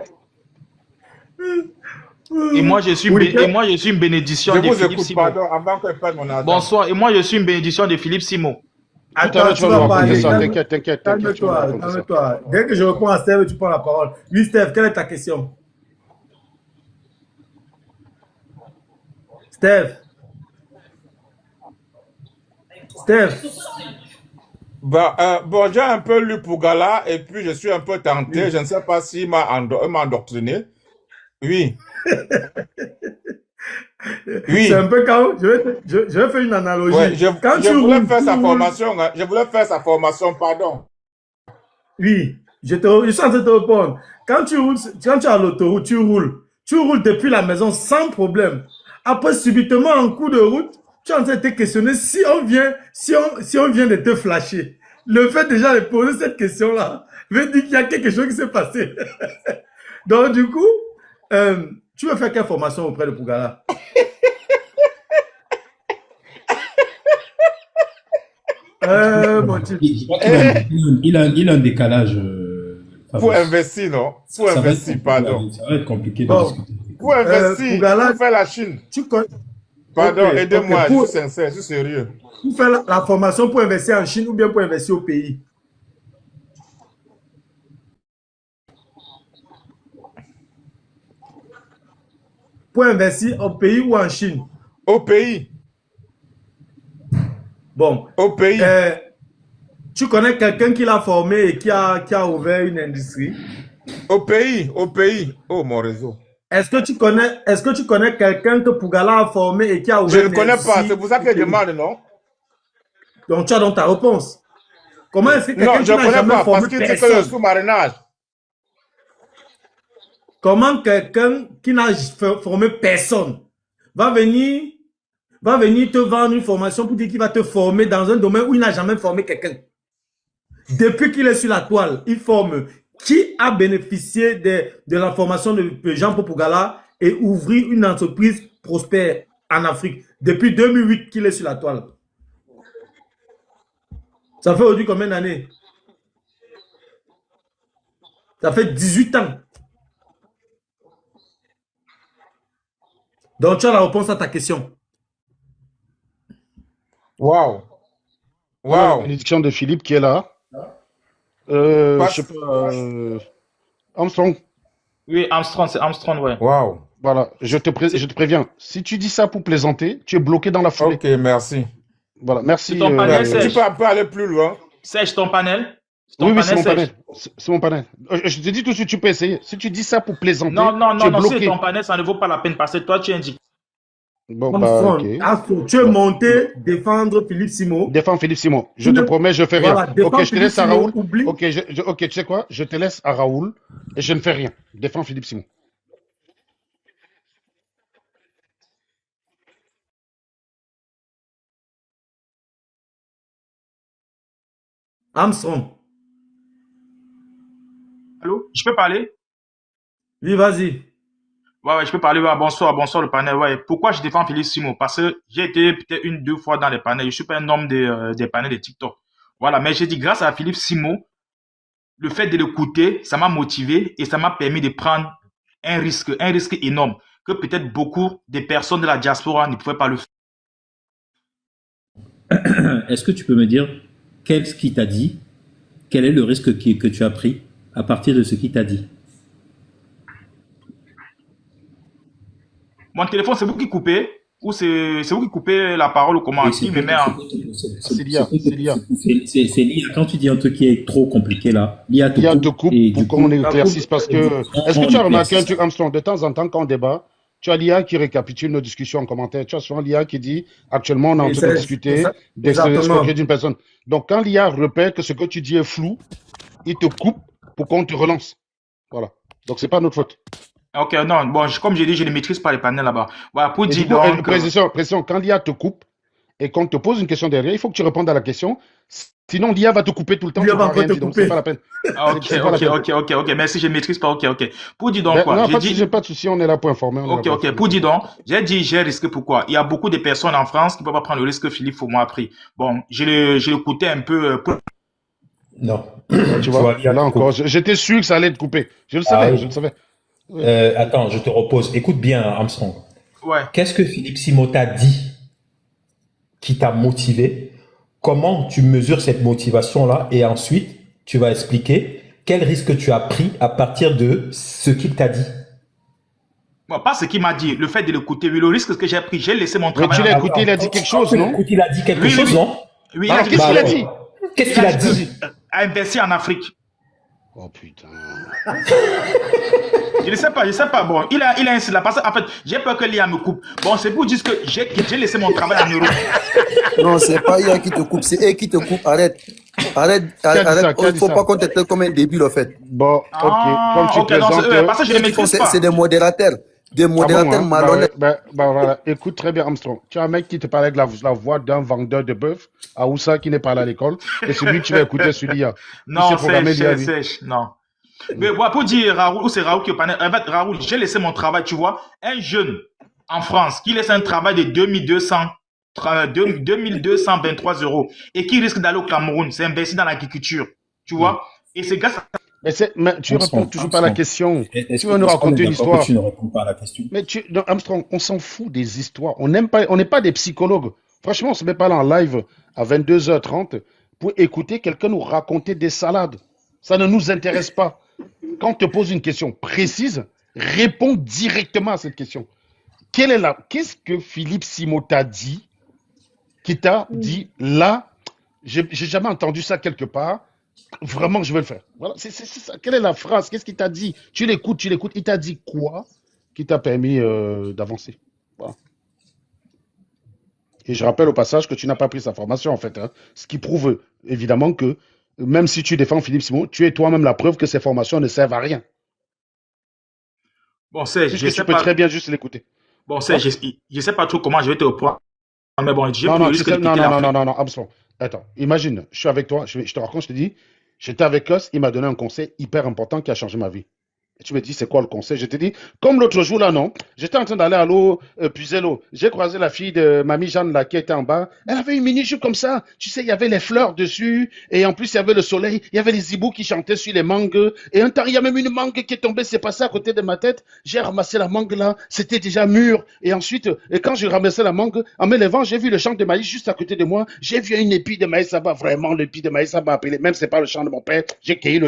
Et moi, je suis, et moi, je suis une bénédiction je de vous Philippe écoute, Simon. pardon, avant que je perde mon attente. Bonsoir. Et moi, je suis une bénédiction de Philippe Simon. Tout à Attends, l'heure, tu tu vas nous vas raconter parler. ça. T'inquiète. tu vas nous Calme-toi, raconter ça. calme-toi. Dès que je réponds à Steph, tu prends la parole. Oui, Steph, quelle est ta question? Steph. Bon, j'ai un peu lu Pougala et puis je suis un peu tenté. Je ne sais pas s'il m'a endoctriné. Oui. Oui. C'est un peu quand je vais faire une analogie. Ouais, Quand je tu voulais roules, faire tu sa roules. formation. Hein. Je voulais faire sa formation, pardon. Oui, je suis en train de te répondre. Quand tu roules, quand tu es à l'autoroute, tu roules depuis la maison sans problème. Après, subitement, en cours de route, tu es en train de te questionner si on vient de te flasher. Le fait déjà de poser cette question-là veut dire qu'il y a quelque chose qui s'est passé. Donc, du coup, tu veux faire quelle formation auprès de Pougala? Mon Dieu. Je crois qu'il a un décalage. Pour investir, non? Pour Ça va investir, être- pardon. Ça va être compliqué de Bon. discuter. Pour investir, Pougala, pour faire la Chine. tu connais. Pardon, Ok, aidez-moi, ok. Pour- je suis sincère, je suis sérieux. Pour faire la formation pour investir en Chine ou bien pour investir au pays? Pour investir au pays ou en Chine? Au pays, Bon, au pays. tu connais quelqu'un qui l'a formé et qui a ouvert une industrie? Au pays. Oh, mon réseau. Est-ce que tu connais quelqu'un que Pougala a formé et qui a Je ouvert ne une connais industrie? pas, c'est pour ça que je demande, non? Donc, tu as donc ta réponse. Comment est-ce que quelqu'un Non, qui je ne n'a connais jamais pas, parce formé qu'il dit que le personne, sous-marinage. comment quelqu'un qui n'a formé personne va venir te vendre une formation pour dire qu'il va te former dans un domaine où il n'a jamais formé quelqu'un? Depuis qu'il est sur la toile, il forme. Qui a bénéficié de la formation de Jean Pougala et ouvrir une entreprise prospère en Afrique? Depuis 2008 qu'il est sur la toile. Ça fait aujourd'hui combien d'années? Ça fait 18 ans. Donc, tu as la réponse à ta question. Waouh. Voilà la Waouh. bénédiction de Philippe qui est là. Pas- Je sais pas. Armstrong. Oui, Armstrong, c'est Armstrong, ouais. Waouh. Voilà, je te préviens. Si tu dis ça pour plaisanter, tu es bloqué dans la foulée. Ok, merci. Voilà, merci. C'est ton panel, Tu Serge. peux un peu aller plus loin. Serge, ton panel? C'est ton Oui, c'est mon Serge? panel. C'est mon panel. Je te dis tout de suite, tu peux essayer. Si tu dis ça pour plaisanter, Non, tu es c'est bloqué. ton panel, ça ne vaut pas la peine parce que toi, tu indiques. Bon, bah, Armstrong, ok. Armstrong, tu es monté défendre Philippe Simon. Défends Philippe Simon. Je te promets, je fais rien. Voilà, défends Ok, je te laisse à Philippe Raoul. Simon, oublie. Ok, ok, tu sais quoi? Je te laisse à Raoul et je ne fais rien. Défends Philippe Simon. Armstrong. Allô? Je peux parler? Oui, vas-y. Ouais, je peux parler. Ouais, bonsoir le panel. Ouais. Pourquoi je défends Philippe Simon? Parce que j'ai été peut-être une, deux fois dans les panels. Je suis pas un homme des panels de TikTok. Voilà, mais j'ai dit grâce à Philippe Simon, le fait de l'écouter, ça m'a motivé et ça m'a permis de prendre un risque énorme que peut-être beaucoup de personnes de la diaspora ne pouvaient pas le faire. Est-ce que tu peux me dire qu'est-ce qu'il t'a dit? Quel est le risque que tu as pris à partir de ce qu'il t'a dit? Mon téléphone, c'est vous qui coupez ou c'est vous qui coupez la parole ou comment? Oui, Qui me met en... C'est l'IA. C'est l'IA. Quand tu dis un truc qui est trop compliqué là, l'IA te Il te coupe. coupe Et pour du qu'on coup, éclaircisse parce que. Est-ce que tu as remarqué un truc, Armstrong, de temps en temps quand on débat, tu as l'IA qui récapitule nos discussions en commentaire. Tu as souvent l'IA qui dit actuellement on est en train de discuter des escroqueries d'une personne. Donc quand l'IA repère que ce que tu dis est flou, il te coupe pour qu'on te relance. Voilà. Donc c'est pas notre faute. Ok, non, bon, comme j'ai dit, je ne maîtrise pas les panels là-bas. Voilà, pour Et dire du coup, donc... précision, quand l'IA te coupe et qu'on te pose une question derrière, il faut que tu répondes à la question. Sinon, l'IA va te couper tout le temps. L'IA Tu va vas rien te dire, donc couper. c'est pas la peine. Ok, merci, je ne maîtrise pas, ok. Pour dire donc Ben, quoi, non, j'ai dit... pas de souci, on est là pour informer. Ok, pour dire donc, j'ai dit j'ai risqué pourquoi? Il y a beaucoup de personnes en France qui ne peuvent pas prendre le risque que Philippe Faumois a pris. Bon, je l'écoutais un peu... non. Tu vois, là encore, j'étais sûr que ça allait te couper. Je le savais, je le savais. Oui. Attends, je te repose. Écoute bien, Armstrong. Ouais. Qu'est-ce que Philippe Simon t'a dit qui t'a motivé? Comment tu mesures cette motivation-là? Et ensuite, tu vas expliquer quel risque tu as pris à partir de ce qu'il t'a dit. Bon, pas ce qu'il m'a dit, le fait de l'écouter, oui, le risque que j'ai pris, j'ai laissé mon travail. Mais tu l'as écouté, il a dit quelque chose, non? Il a dit quelque chose, non? Oui, alors, qu'est-ce qu'il a dit? Qu'est-ce qu'il a dit? Investir en Afrique. Oh putain. Je ne sais pas. Bon, il a ainsi là. Parce qu'en fait, j'ai peur que l'IA me coupe. Bon, c'est pour dire que j'ai laissé mon travail en Europe. Non, c'est pas IA qui te coupe, c'est elle qui te coupe. Arrête. Il faut pas qu'on te traite comme un débile, en fait. Bon, ok. Comme tu présentes. Parce que je ne maîtrise pas. C'est des modérateurs. Des modérateurs malhonnêtes. Bah, voilà. Écoute très bien, Armstrong. Tu as un mec qui te parle avec la voix d'un vendeur de bœuf à Oussa qui n'est pas allé à l'école. Et celui que tu vas écouter sur l'IA. Non, sèche. Non. Mais bon, pour dire Raoul, c'est Raoul qui est au panel. En fait, Raoul, j'ai laissé mon travail, tu vois. Un jeune en France qui laisse un travail de 2223 € et qui risque d'aller au Cameroun, c'est investi dans l'agriculture, tu vois. Et c'est grâce à... Mais tu ne réponds toujours pas à la question. Tu vas nous raconter une histoire. Tu ne réponds pas à la question. Mais Armstrong, on s'en fout des histoires. On n'est pas des psychologues. Franchement, on ne se met pas là en live à 22h30 pour écouter quelqu'un nous raconter des salades. Ça ne nous intéresse pas. Quand on te pose une question précise, réponds directement à cette question. Qu'est-ce que Philippe Simon t'a dit, qui t'a dit là, j'ai jamais entendu ça quelque part, vraiment je vais le faire. Voilà, c'est ça. Quelle est la phrase? Qu'est-ce qu'il t'a dit? Tu l'écoutes, il t'a dit quoi qui t'a permis d'avancer? Voilà. Et je rappelle au passage que tu n'as pas pris sa formation en fait, hein, ce qui prouve évidemment que même si tu défends Philippe Simon, tu es toi-même la preuve que ces formations ne servent à rien. Bon, c'est, je sais pas. Tu peux très bien juste l'écouter. Bon, c'est, je sais pas trop comment je vais te reprendre. Mais bon, j'ai non, Armstrong. Attends, imagine, je suis avec toi, je te raconte, je te dis, j'étais avec Os, il m'a donné un conseil hyper important qui a changé ma vie. Et tu me dis, c'est quoi le conseil? Je te dis, comme l'autre jour là, non, j'étais en train d'aller à l'eau, puiser l'eau. J'ai croisé la fille de Mamie Jeanne là qui était en bas. Elle avait une mini-jupe comme ça. Tu sais, il y avait les fleurs dessus. Et en plus, il y avait le soleil. Il y avait les hiboux qui chantaient sur les mangues. Et un temps, il y a même une mangue qui est tombée. C'est passé à côté de ma tête. J'ai ramassé la mangue là. C'était déjà mûr. Et ensuite, quand j'ai ramassé la mangue, en me levant, j'ai vu le champ de maïs juste à côté de moi. J'ai vu une épi de maïs là-bas. Vraiment, l'épi de maïs, ça m'a appelé. Même c'est pas le champ de mon père. J'ai cueilli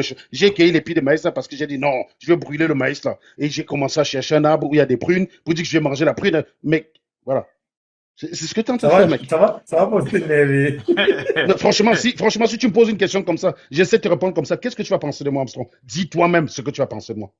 l'épi de maïs là parce que j'ai dit non, je vais brûler le maïs là. Et j'ai commencé à chercher un arbre où il y a des prunes pour dire que je vais manger la prune. Mais voilà. C'est ce que tu es en train de faire, mec. Ça va pas t'énerver. Franchement, si tu me poses une question comme ça, j'essaie de te répondre comme ça, qu'est-ce que tu vas penser de moi, Armstrong? Dis toi-même ce que tu vas penser de moi.